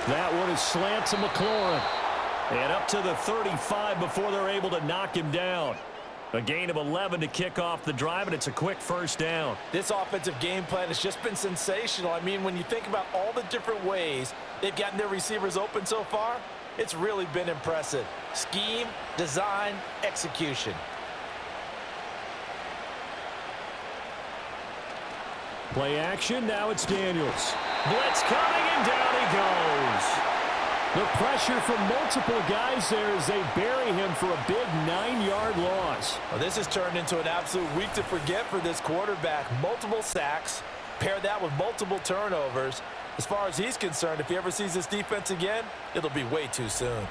Speaker 4: That one is slant to McLaurin.
Speaker 2: And up to the 35 before they're able to knock him down. A gain of 11 to kick off the drive, and it's a quick 1st down.
Speaker 3: This offensive game plan has just been sensational. I mean, when you think about all the different ways they've gotten their receivers open so far, it's really been impressive. Scheme, design, execution.
Speaker 4: Play action, now it's Daniels.
Speaker 2: Blitz coming, and down he goes.
Speaker 4: The pressure from multiple guys there as they bury him for a big 9-yard loss.
Speaker 3: Well, this has turned into an absolute week to forget for this quarterback. Multiple sacks, pair that with multiple turnovers. As far as he's concerned, if he ever sees this defense again, it'll be way too soon.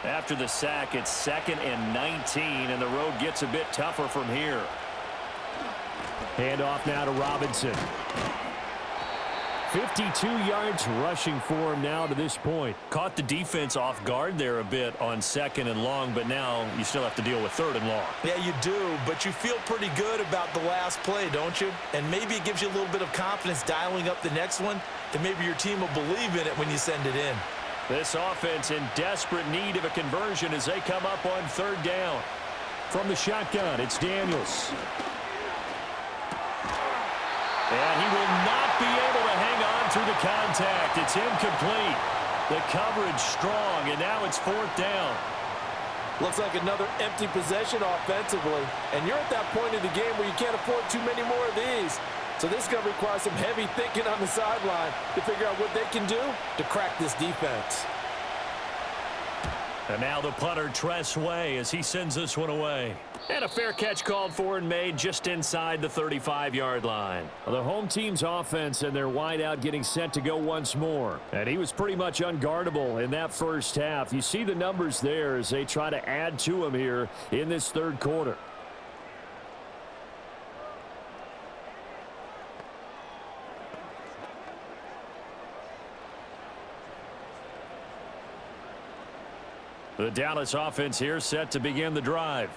Speaker 2: After the sack, it's 2nd and 19, and the road gets a bit tougher from here.
Speaker 4: Handoff now to Robinson. 52 yards rushing for him now to this point.
Speaker 2: Caught the defense off guard there a bit on 2nd and long, but now you still have to deal with 3rd and long.
Speaker 3: Yeah, you do, but you feel pretty good about the last play, don't you? And maybe it gives you a little bit of confidence dialing up the next one, and maybe your team will believe in it when you send it in.
Speaker 2: This offense in desperate need of a conversion as they come up on 3rd down.
Speaker 4: From the shotgun, it's Daniels.
Speaker 2: And he will not be able to hang on through the contact. It's incomplete. The coverage strong, and now it's 4th down.
Speaker 3: Looks like another empty possession offensively, and you're at that point in the game where you can't afford too many more of these. So this is going to require some heavy thinking on the sideline to figure out what they can do to crack this defense.
Speaker 2: And now the punter, Tress Way, as he sends this one away. And a fair catch called for and made just inside the 35-yard line.
Speaker 4: The home team's offense and their wideout getting set to go once more. And he was pretty much unguardable in that first half. You see the numbers there as they try to add to him here in this 3rd quarter.
Speaker 2: The Dallas offense here set to begin the drive.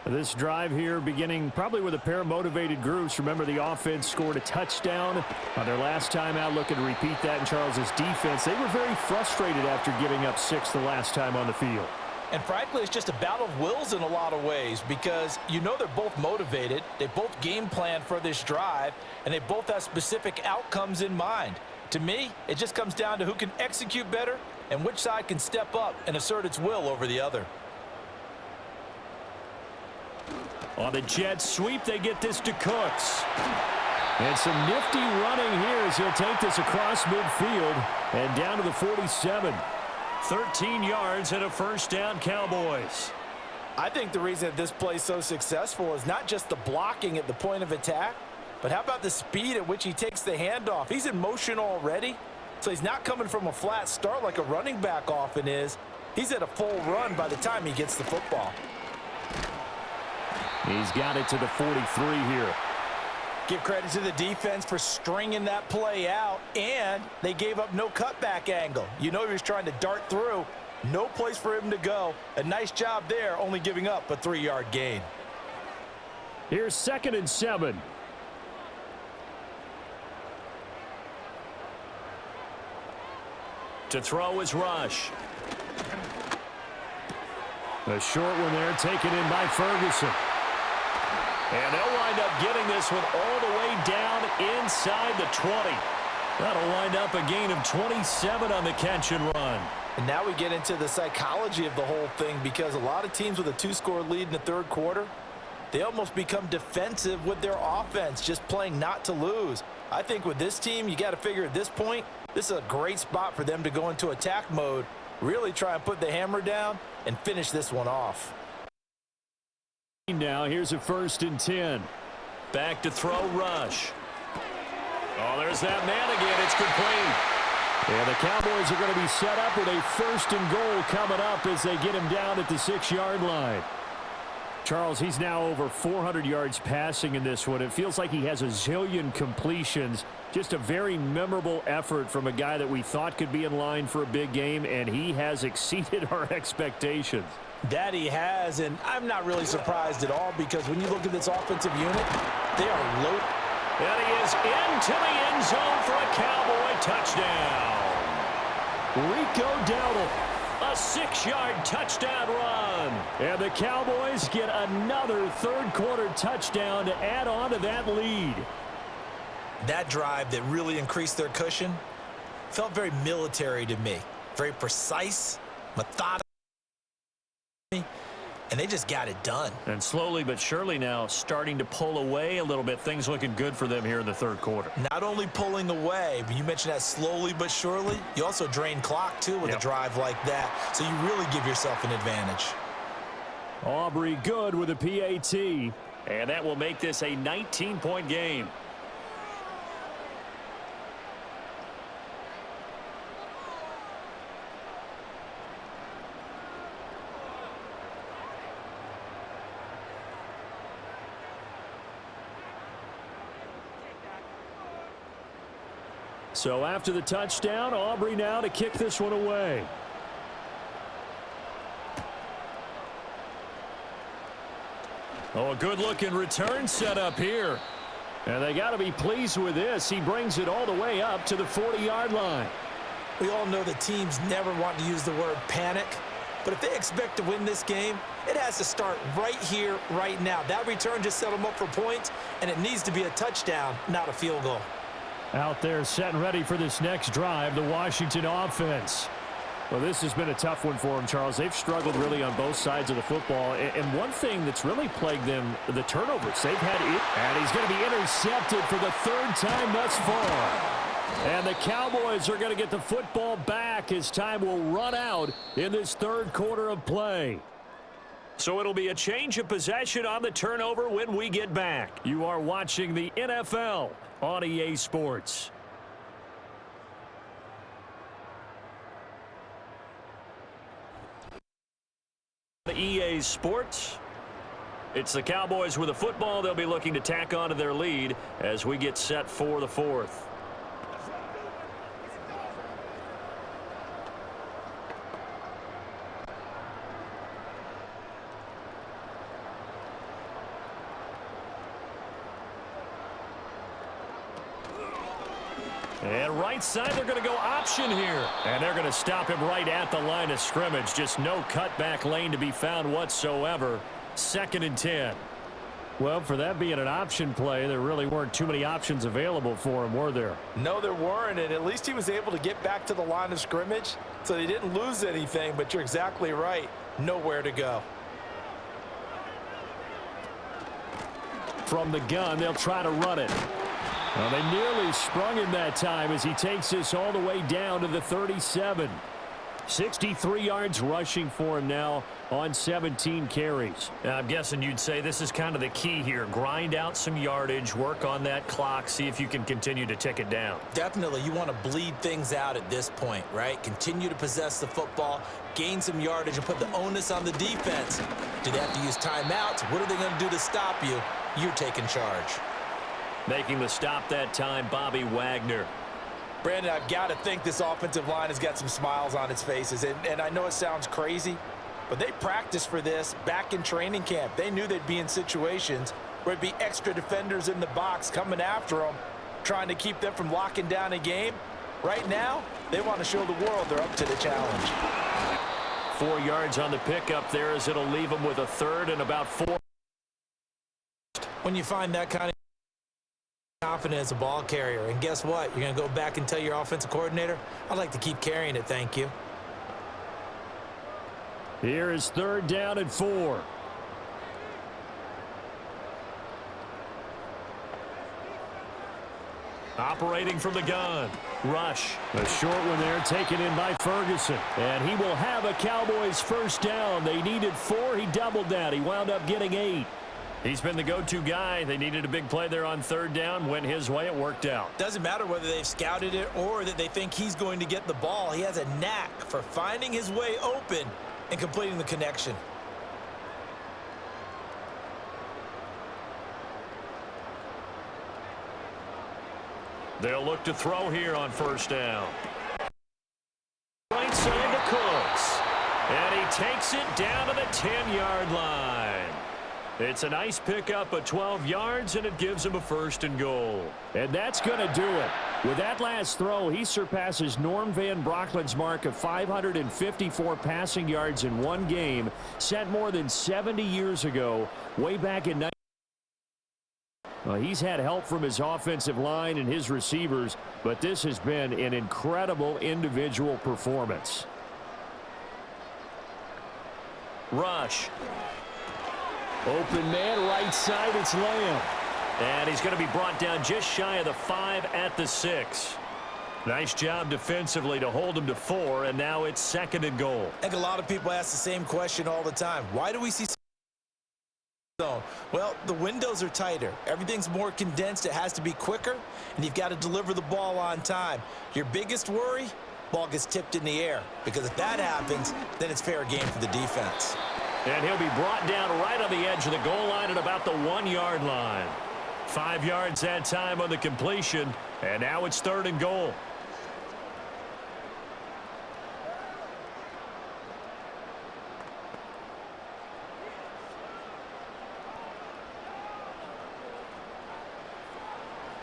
Speaker 4: This drive here beginning probably with a pair of motivated groups. Remember, the offense scored a touchdown on their last time out, looking to repeat that in Charles's defense. They were very frustrated after giving up 6 the last time on the field.
Speaker 5: And frankly, it's just a battle of wills in a lot of ways because you know they're both motivated, they both game plan for this drive, and they both have specific outcomes in mind. To me, it just comes down to who can execute better and which side can step up and assert its will over the other.
Speaker 4: On the jet sweep, they get this to Cooks. And some nifty running here as he'll take this across midfield and down to the 47. 13 yards and a first down, Cowboys.
Speaker 5: I think the reason that this play is so successful is not just the blocking at the point of attack, but how about the speed at which he takes the handoff? He's in motion already, so he's not coming from a flat start like a running back often is. He's at a full run by the time he gets the football.
Speaker 4: He's got it to the 43 here.
Speaker 5: Give credit to the defense for stringing that play out, and they gave up no cutback angle. You know he was trying to dart through. No place for him to go. A nice job there, only giving up a 3-yard gain.
Speaker 4: Here's 2nd and 7. To throw is Rush. A short one there taken in by Ferguson. And they'll wind up getting this one all the way down inside the 20. That'll wind up a gain of 27 on the catch and run.
Speaker 5: And now we get into the psychology of the whole thing because a lot of teams with a 2-score lead in the third quarter, they almost become defensive with their offense, just playing not to lose. I think with this team, you got to figure at this point, this is a great spot for them to go into attack mode, really try and put the hammer down and finish this one off.
Speaker 4: Now here's a 1st and 10. Back to throw, Rush. Oh, there's that man again. It's complete. And the Cowboys are going to be set up with a 1st and goal coming up as they get him down at the 6-yard line. Charles, he's now over 400 yards passing in this one. It feels like he has a zillion completions. Just a very memorable effort from a guy that we thought could be in line for a big game, and he has exceeded our expectations.
Speaker 5: That he has, and I'm not really surprised at all because when you look at this offensive unit, they are low.
Speaker 4: And he is into the end zone for a Cowboy touchdown. Rico Dowdle, a 6-yard touchdown run. And the Cowboys get another third-quarter touchdown to add on to that lead.
Speaker 3: That drive that really increased their cushion felt very military to me. Very precise, methodical. And they just got it done.
Speaker 4: And slowly but surely now starting to pull away a little bit. Things looking good for them here in the third quarter.
Speaker 3: Not only pulling away, but you mentioned that slowly but surely. You also drain clock, too, with a drive like that. So you really give yourself an advantage.
Speaker 4: Aubrey good with a PAT. And that will make this a 19-point game. So after the touchdown, Aubrey now to kick this one away. Oh, a good-looking return set up here. And they got to be pleased with this. He brings it all the way up to the 40-yard line.
Speaker 3: We all know that teams never want to use the word panic. But if they expect to win this game, it has to start right here, right now. That return just set them up for points, and it needs to be a touchdown, not a field goal.
Speaker 4: Out there set and ready for this next drive, the Washington offense. Well, this has been a tough one for them, Charles. They've struggled really on both sides of the football. And one thing that's really plagued them, the turnovers. They've had it. And he's going to be intercepted for the 3rd time thus far. And the Cowboys are going to get the football back as time will run out in this third quarter of play. So it'll be a change of possession on the turnover when we get back. You are watching the NFL on EA Sports. EA Sports. It's the Cowboys with the football. They'll be looking to tack on to their lead as we get set for the 4th. And right side, they're going to go option here. And they're going to stop him right at the line of scrimmage. Just no cutback lane to be found whatsoever. 2nd and 10.
Speaker 2: Well, for that being an option play, there really weren't too many options available for him, were there?
Speaker 5: No, there weren't, and at least he was able to get back to the line of scrimmage, so they didn't lose anything, but you're exactly right. Nowhere to go.
Speaker 2: From the gun, they'll try to run it. Well, they nearly sprung him that time as he takes this all the way down to the 37. 63 yards rushing for him now on 17 carries.
Speaker 4: I'm guessing you'd say this is kind of the key here. Grind out some yardage, work on that clock, see if you can continue to tick it down.
Speaker 3: Definitely, you want to bleed things out at this point, right? Continue to possess the football, gain some yardage, and put the onus on the defense. Do they have to use timeouts? What are they going to do to stop you? You're taking charge.
Speaker 4: Making the stop that time, Bobby Wagner.
Speaker 5: Brandon, I've got to think this offensive line has got some smiles on its faces, and I know it sounds crazy, but they practiced for this back in training camp. They knew they'd be in situations where it'd be extra defenders in the box coming after them, trying to keep them from locking down a game. Right now, they want to show the world they're up to the challenge.
Speaker 4: 4 yards on the pickup there as it'll leave them with a 3rd and about 4.
Speaker 3: When you find that kind of confidence as a ball carrier, and guess what? You're going to go back and tell your offensive coordinator, I'd like to keep carrying it, thank you.
Speaker 2: Here is 3rd down and 4.
Speaker 4: Operating from the gun. Rush.
Speaker 2: A short one there taken in by Ferguson. And he will have a Cowboys 1st down. They needed 4. He doubled that. He wound up getting 8.
Speaker 4: He's been the go-to guy. They needed a big play there on 3rd down. Went his way. It worked out.
Speaker 3: Doesn't matter whether they've scouted it or that they think he's going to get the ball. He has a knack for finding his way open and completing the connection.
Speaker 4: They'll look to throw here on 1st down. Right side to Cooks. And he takes it down to the 10-yard line. It's a nice pickup of 12 yards, and it gives him a 1st and goal.
Speaker 2: And that's going to do it. With that last throw, he surpasses Norm Van Brocklin's mark of 554 passing yards in one game, set more than 70 years ago, way back in 19. He's had help from his offensive line and his receivers, but this has been an incredible individual performance.
Speaker 4: Rush.
Speaker 2: Open man, right side, it's Lamb.
Speaker 4: And he's going to be brought down just shy of the 5 at the 6. Nice job defensively to hold him to 4, and now it's 2nd and goal.
Speaker 3: I think a lot of people ask the same question all the time. Why do we see zone? Well, the windows are tighter. Everything's more condensed. It has to be quicker, and you've got to deliver the ball on time. Your biggest worry, ball gets tipped in the air, because if that happens, then it's fair game for the defense.
Speaker 4: And he'll be brought down right on the edge of the goal line at about the 1-yard line. 5 yards that time on the completion, and now it's 3rd and goal.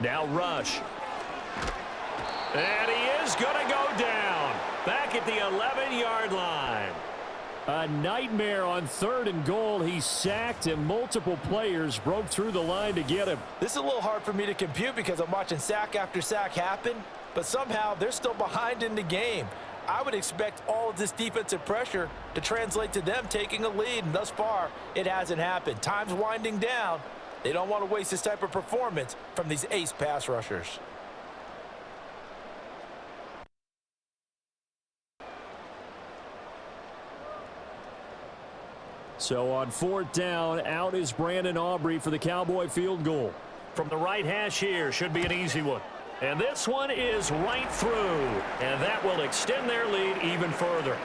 Speaker 4: Now Rush. And he is going to go down. Back at the 11-yard line.
Speaker 2: A nightmare on 3rd and goal. He's sacked, and multiple players broke through the line to get him.
Speaker 5: This is a little hard for me to compute because I'm watching sack after sack happen, but somehow they're still behind in the game. I would expect all of this defensive pressure to translate to them taking a lead, and thus far, it hasn't happened. Time's winding down. They don't want to waste this type of performance from these ace pass rushers.
Speaker 2: So on 4th down, out is Brandon Aubrey for the Cowboy field goal.
Speaker 4: From the right hash here, should be an easy one. And this one is right through, and that will extend their lead even further.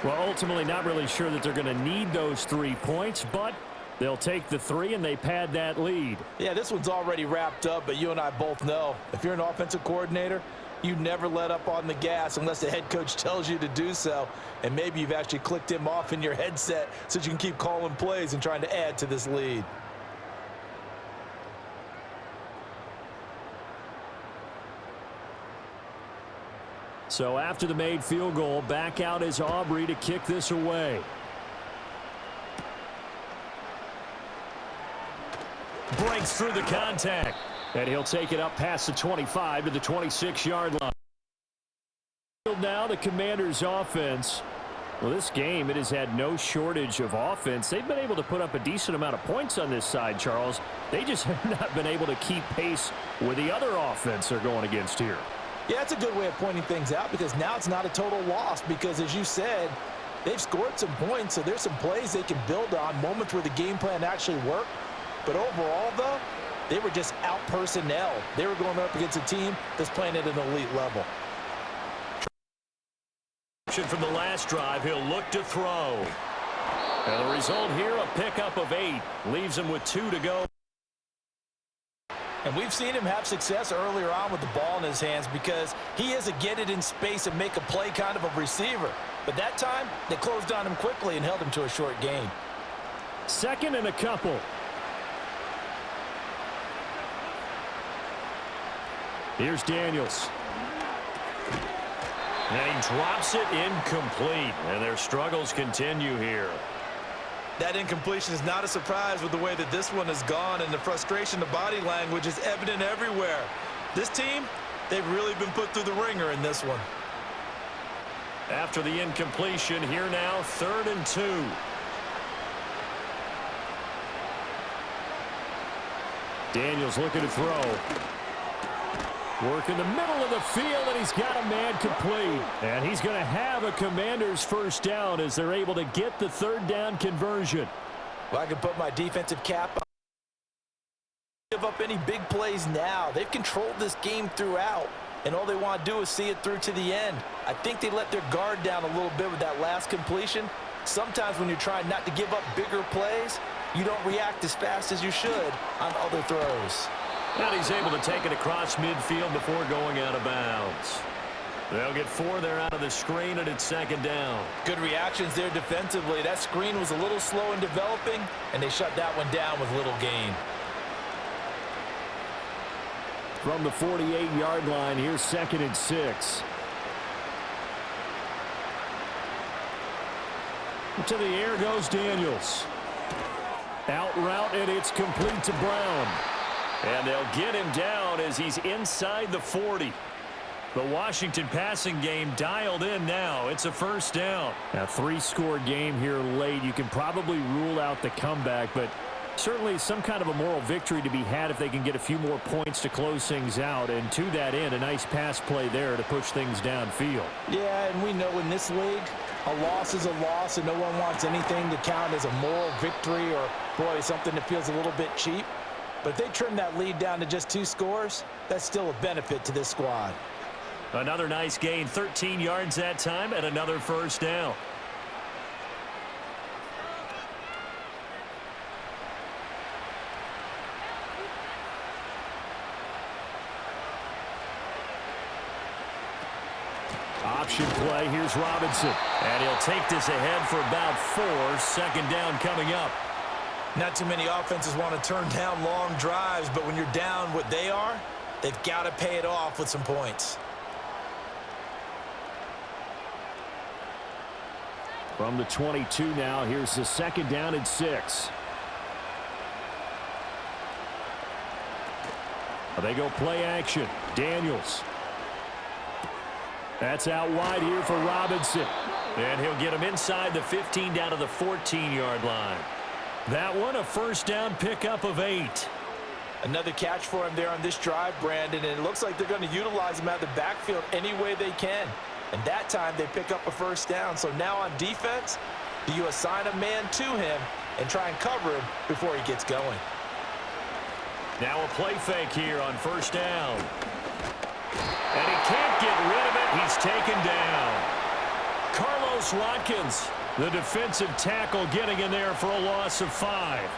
Speaker 2: Well, ultimately not really sure that they're going to need those 3 points, but they'll take the 3 and they pad that lead.
Speaker 5: Yeah, this one's already wrapped up, but you and I both know if you're an offensive coordinator, you never let up on the gas unless the head coach tells you to do so. And maybe you've actually clicked him off in your headset so you can keep calling plays and trying to add to this lead.
Speaker 4: So after the made field goal, back out is Aubrey to kick this away. Breaks through the contact. And he'll take it up past the 25 to the 26-yard line. Now the Commanders' offense. Well, this game, it has had no shortage of offense. They've been able to put up a decent amount of points on this side, Charles. They just have not been able to keep pace with the other offense they're going against here.
Speaker 5: Yeah, that's a good way of pointing things out because now it's not a total loss because, as you said, they've scored some points, so there's some plays they can build on, moments where the game plan actually worked. But overall, though, they were just out-personnel. They were going up against a team that's playing at an elite level.
Speaker 4: From the last drive, he'll look to throw. And the result here, a pickup of 8. Leaves him with 2 to go.
Speaker 5: And we've seen him have success earlier on with the ball in his hands because he is a get it in space and make a play kind of a receiver. But that time, they closed on him quickly and held him to a short gain.
Speaker 4: Second and a couple. Here's Daniels. And he drops it incomplete. And their struggles continue here.
Speaker 5: That incompletion is not a surprise with the way that this one has gone, and the frustration, the body language is evident everywhere. This team, they've really been put through the ringer in this one.
Speaker 4: After the incompletion, here now, 3rd and 2. Daniels looking to throw. Work in the middle of the field, and he's got a man complete. And he's going to have a Commanders first down as they're able to get the 3rd down conversion.
Speaker 5: Well, I can put my defensive cap on. Give up any big plays now. They've controlled this game throughout, and all they want to do is see it through to the end. I think they let their guard down a little bit with that last completion. Sometimes when you're trying not to give up bigger plays, you don't react as fast as you should on other throws.
Speaker 4: And he's able to take it across midfield before going out of bounds. They'll get 4 there out of the screen, and it's 2nd down.
Speaker 5: Good reactions there defensively. That screen was a little slow in developing, and they shut that one down with little gain.
Speaker 4: From the 48-yard line, here's 2nd and 6. To the air goes Daniels. Out route, and it's complete to Brown. And they'll get him down as he's inside the 40. The Washington passing game dialed in now. It's a first down. A 3-score game here late. You can probably rule out the comeback, but certainly some kind of a moral victory to be had if they can get a few more points to close things out. And to that end, a nice pass play there to push things downfield.
Speaker 5: Yeah, and we know in this league, a loss is a loss, and no one wants anything to count as a moral victory or, boy, something that feels a little bit cheap. But if they trim that lead down to just 2 scores, that's still a benefit to this squad.
Speaker 4: Another nice gain, 13 yards that time, and another first down. Option play, here's Robinson. And he'll take this ahead for about 4. 2nd down coming up.
Speaker 5: Not too many offenses want to turn down long drives, but when you're down what they are, they've got to pay it off with some points.
Speaker 4: From the 22 now, here's the 2nd down and 6. They go play action. Daniels. That's out wide here for Robinson. And he'll get him inside the 15 down to the 14-yard line. That one, a first down pickup of 8.
Speaker 5: Another catch for him there on this drive, Brandon, and it looks like they're going to utilize him out of the backfield any way they can. And that time they pick up a first down. So now on defense, do you assign a man to him and try and cover him before he gets going?
Speaker 4: Now a play fake here on first down. And he can't get rid of it. He's taken down. Carlos Watkins, the defensive tackle, getting in there for a loss of 5.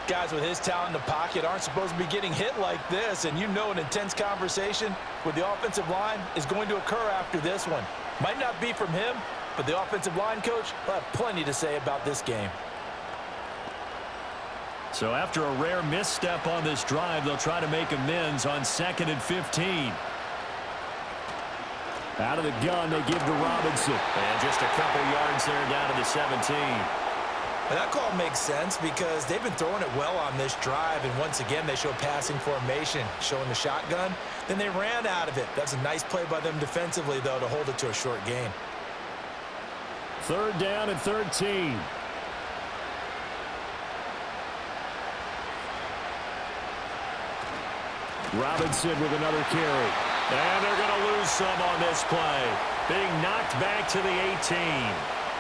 Speaker 5: Guys with his talent in the pocket aren't supposed to be getting hit like this, and you know an intense conversation with the offensive line is going to occur after this one. Might not be from him, but the offensive line coach will have plenty to say about this game.
Speaker 4: So after a rare misstep on this drive, they'll try to make amends on 2nd and 15. Out of the gun, they give to Robinson.
Speaker 2: And just a couple yards there down to the 17.
Speaker 3: And that call makes sense because they've been throwing it well on this drive, and once again, they show passing formation, showing the shotgun. Then they ran out of it. That's a nice play by them defensively, though, to hold it to a short gain.
Speaker 4: 3rd down and 13. Robinson with another carry.
Speaker 2: And they're going to lose some on this play. Being knocked back to the 18.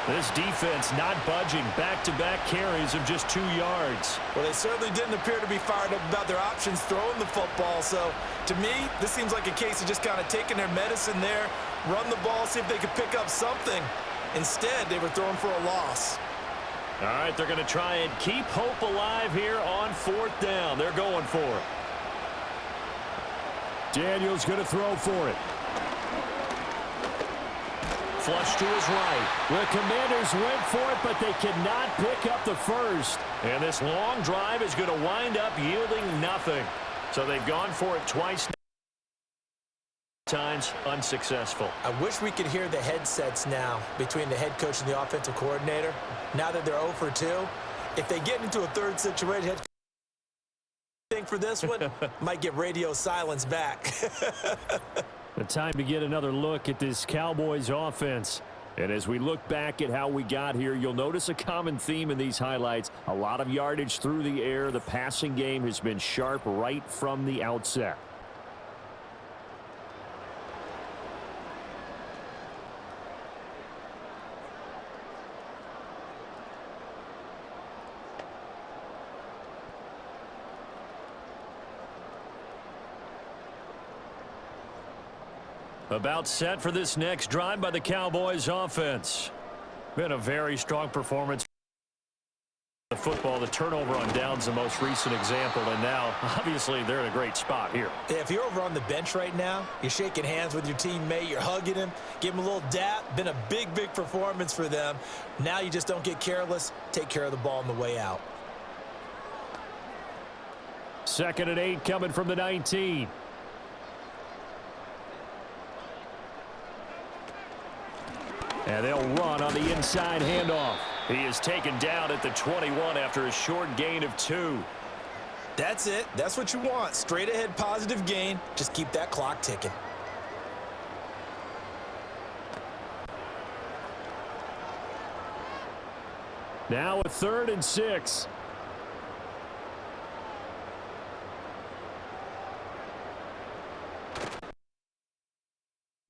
Speaker 2: This defense not budging. Back-to-back carries of just 2 yards.
Speaker 3: Well, they certainly didn't appear to be fired up about their options throwing the football. So, to me, this seems like a case of just kind of taking their medicine there, run the ball, see if they could pick up something. Instead, they were throwing for a loss.
Speaker 2: All right, they're going to try and keep hope alive here on 4th down. They're going for it.
Speaker 4: Daniels going to throw for it.
Speaker 2: Flush to his right.
Speaker 4: The Commanders went for it, but they cannot pick up the first.
Speaker 2: And this long drive is going to wind up yielding nothing. So they've gone for it twice. Times unsuccessful.
Speaker 3: I wish we could hear the headsets now between the head coach and the offensive coordinator. Now that they're 0 for 2, if they get into a third situation, think for this one, might get radio silence back.
Speaker 4: The time to get another look at this Cowboys offense. And as we look back at how we got here, you'll notice a common theme in these highlights. A lot of yardage through the air. The passing game has been sharp right from the outset.
Speaker 2: About set for this next drive by the Cowboys offense. Been a very strong performance. The football, the turnover on downs, the most recent example, and now obviously they're in a great spot here.
Speaker 3: Yeah, if you're over on the bench right now, you're shaking hands with your teammate, you're hugging him, give him a little dap. Been a big performance for them. Now you just don't get careless. Take care of the ball on the way out.
Speaker 4: 2nd and 8 coming from the 19. And they'll run on the inside handoff.
Speaker 2: He is taken down at the 21 after a short gain of 2.
Speaker 3: That's it. That's what you want. Straight ahead positive gain. Just keep that clock ticking.
Speaker 4: Now a 3rd and 6.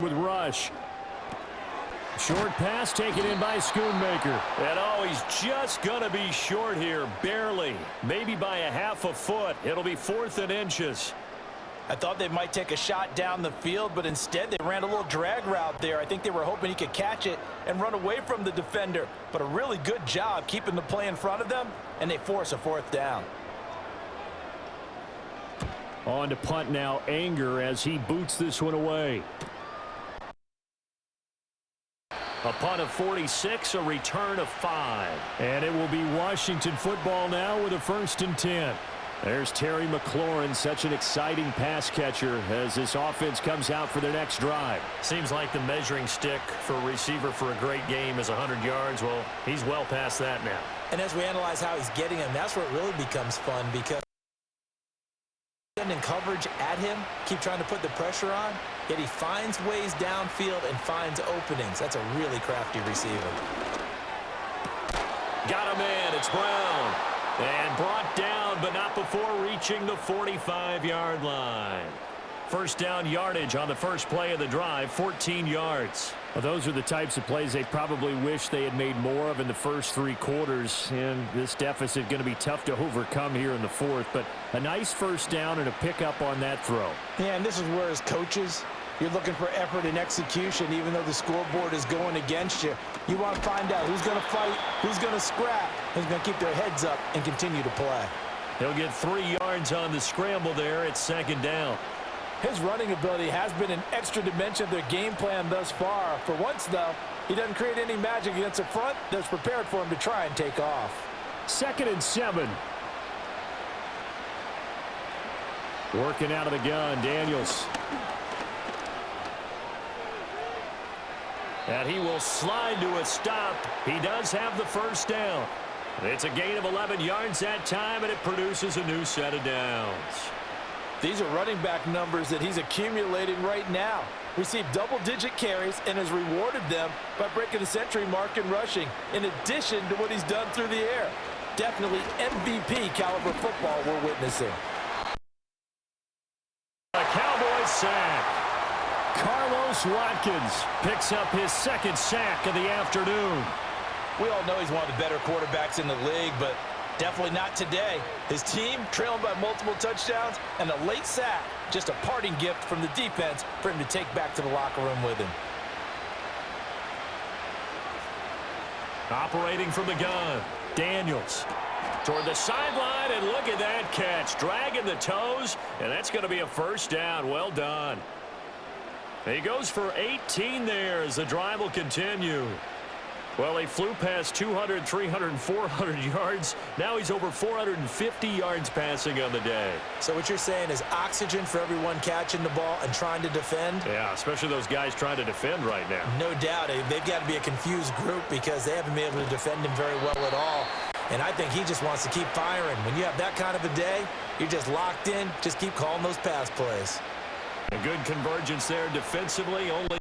Speaker 4: With Rush. Short pass taken in by Schoonmaker.
Speaker 2: And oh, he's just going to be short here, barely. Maybe by a half a foot. It'll be 4th and inches.
Speaker 3: I thought they might take a shot down the field, but instead they ran a little drag route there. I think they were hoping he could catch it and run away from the defender. But a really good job keeping the play in front of them, and they force a 4th down.
Speaker 4: On to punt now, Anger as he boots this one away.
Speaker 2: A punt of 46, a return of 5.
Speaker 4: And it will be Washington football now with a 1st and 10. There's Terry McLaurin, such an exciting pass catcher as this offense comes out for their next drive.
Speaker 2: Seems like the measuring stick for a receiver for a great game is 100 yards. Well, he's well past that now.
Speaker 3: And as we analyze how he's getting him, that's where it really becomes fun because sending coverage at him, keep trying to put the pressure on, yet he finds ways downfield and finds openings. That's a really crafty receiver.
Speaker 2: Got a man. It's Brown. And brought down, but not before reaching the 45-yard line. 1st down yardage on the first play of the drive, 14 yards.
Speaker 4: Well, those are the types of plays they probably wish they had made more of in the first 3 quarters. And this deficit going to be tough to overcome here in the 4th. But a nice 1st down and a pickup on that throw.
Speaker 5: Yeah, and this is where as coaches, you're looking for effort and execution, even though the scoreboard is going against you. You want to find out who's going to fight, who's going to scrap, who's going to keep their heads up and continue to play.
Speaker 2: He'll get 3 yards on the scramble there. It's 2nd down.
Speaker 5: His running ability has been an extra dimension of their game plan thus far. For once, though, he doesn't create any magic against the front that's prepared for him to try and take off.
Speaker 4: 2nd and 7. Working out of the gun, Daniels. And he will slide to a stop. He does have the first down. It's a gain of 11 yards that time, and it produces a new set of downs.
Speaker 5: These are running back numbers that he's accumulating right now. Received double-digit carries and has rewarded them by breaking the century mark in rushing, in addition to what he's done through the air. Definitely MVP caliber football we're witnessing.
Speaker 4: A Cowboys sack. Carlos Watkins picks up his second sack of the afternoon.
Speaker 5: We all know he's one of the better quarterbacks in the league, but definitely not today. His team trailing by multiple touchdowns and a late sack. Just a parting gift from the defense for him to take back to the locker room with him.
Speaker 4: Operating from the gun, Daniels toward the sideline, and look at that catch. Dragging the toes, and that's going to be a first down. Well done. He goes for 18 there as the drive will continue. Well, he flew past 200, 300, 400 yards. Now he's over 450 yards passing on the day.
Speaker 3: So what you're saying is oxygen for everyone catching the ball and trying to defend?
Speaker 4: Yeah, especially those guys trying to defend right now.
Speaker 3: No doubt. They've got to be a confused group because they haven't been able to defend him very well at all. And I think he just wants to keep firing. When you have that kind of a day, you're just locked in. Just keep calling those pass plays.
Speaker 4: A good convergence there defensively. Only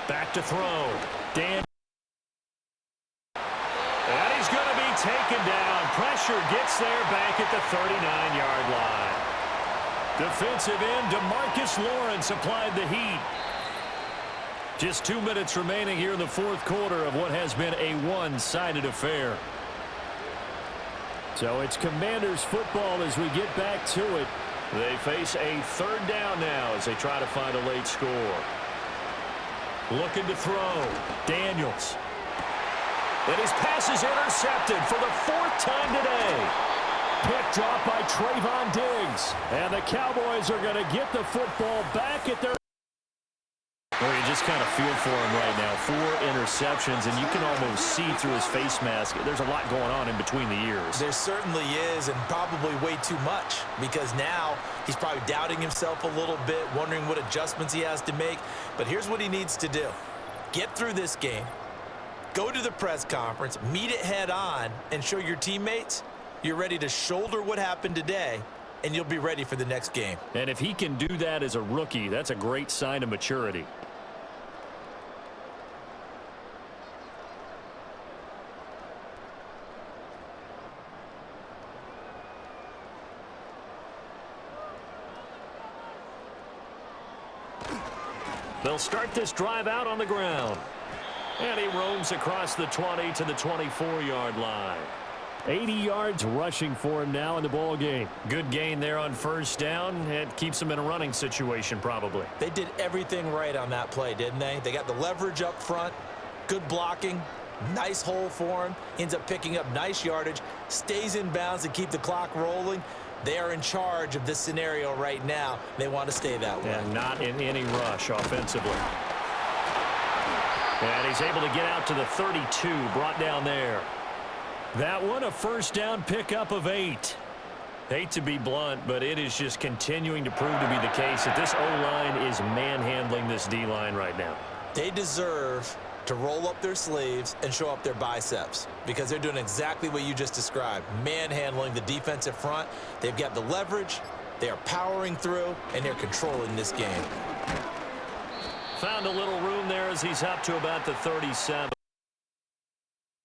Speaker 4: back to throw. Dan. And he's going to be taken down. Pressure gets there back at the 39-yard line. Defensive end DeMarcus Lawrence applied the heat. Just 2 minutes remaining here in the fourth quarter of what has been a one-sided affair. So it's Commanders football as we get back to it. They face a third down now as they try to find a late score. Looking to throw. Daniels. And his pass is intercepted for the fourth time today. Picked off by Trayvon Diggs. And the Cowboys are going to get the football back at their... Well, you just kind of feel for him right now. 4 interceptions, and you can almost see through his face mask. There's a lot going on in between the ears.
Speaker 3: There certainly is, and probably way too much, because now he's probably doubting himself a little bit, wondering what adjustments he has to make. But here's what he needs to do. Get through this game, go to the press conference, meet it head on, and show your teammates you're ready to shoulder what happened today, and you'll be ready for the next game.
Speaker 4: And if he can do that as a rookie, that's a great sign of maturity. They'll start this drive out on the ground. And he roams across the 20 to the 24-yard line. 80 yards rushing for him now in the ball game. Good gain there on first down. It keeps him in a running situation probably.
Speaker 3: They did everything right on that play, didn't they? They got the leverage up front, good blocking, nice hole for him. Ends up picking up nice yardage, stays in bounds to keep the clock rolling. They are in charge of this scenario right now. They want to stay that way.
Speaker 4: And not in any rush offensively. And he's able to get out to the 32, brought down there. That one, a first down pickup of 8. Hate to be blunt, but it is just continuing to prove to be the case that this O-line is manhandling this D-line right now.
Speaker 3: They deserve to roll up their sleeves and show up their biceps because they're doing exactly what you just described, manhandling the defensive front. They've got the leverage, they are powering through, and they're controlling this game.
Speaker 4: Found a little room there as he's up to about the 37.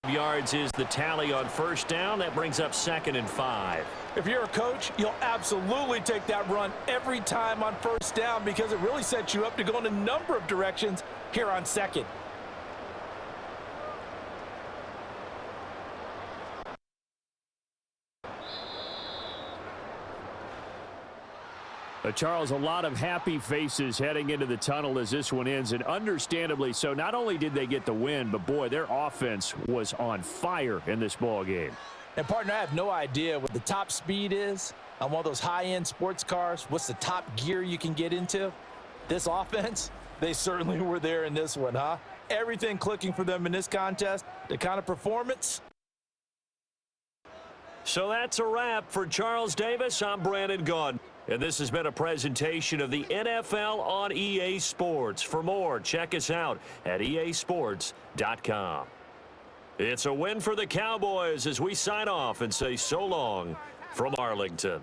Speaker 4: Yards is the tally on first down. That brings up 2nd and 5.
Speaker 5: If you're a coach, you'll absolutely take that run every time on first down because it really sets you up to go in a number of directions here on 2nd.
Speaker 4: Charles, a lot of happy faces heading into the tunnel as this one ends, and understandably so. Not only did they get the win, but boy, their offense was on fire in this ball game.
Speaker 5: And partner, I have no idea what the top speed is on one of those high-end sports cars. What's the top gear you can get into? This offense, they certainly were there in this one, huh? Everything clicking for them in this contest, the kind of performance.
Speaker 4: So that's a wrap. For Charles Davis, I'm Brandon Gaudin. And this has been a presentation of the NFL on EA Sports. For more, check us out at easports.com. It's a win for the Cowboys as we sign off and say so long from Arlington.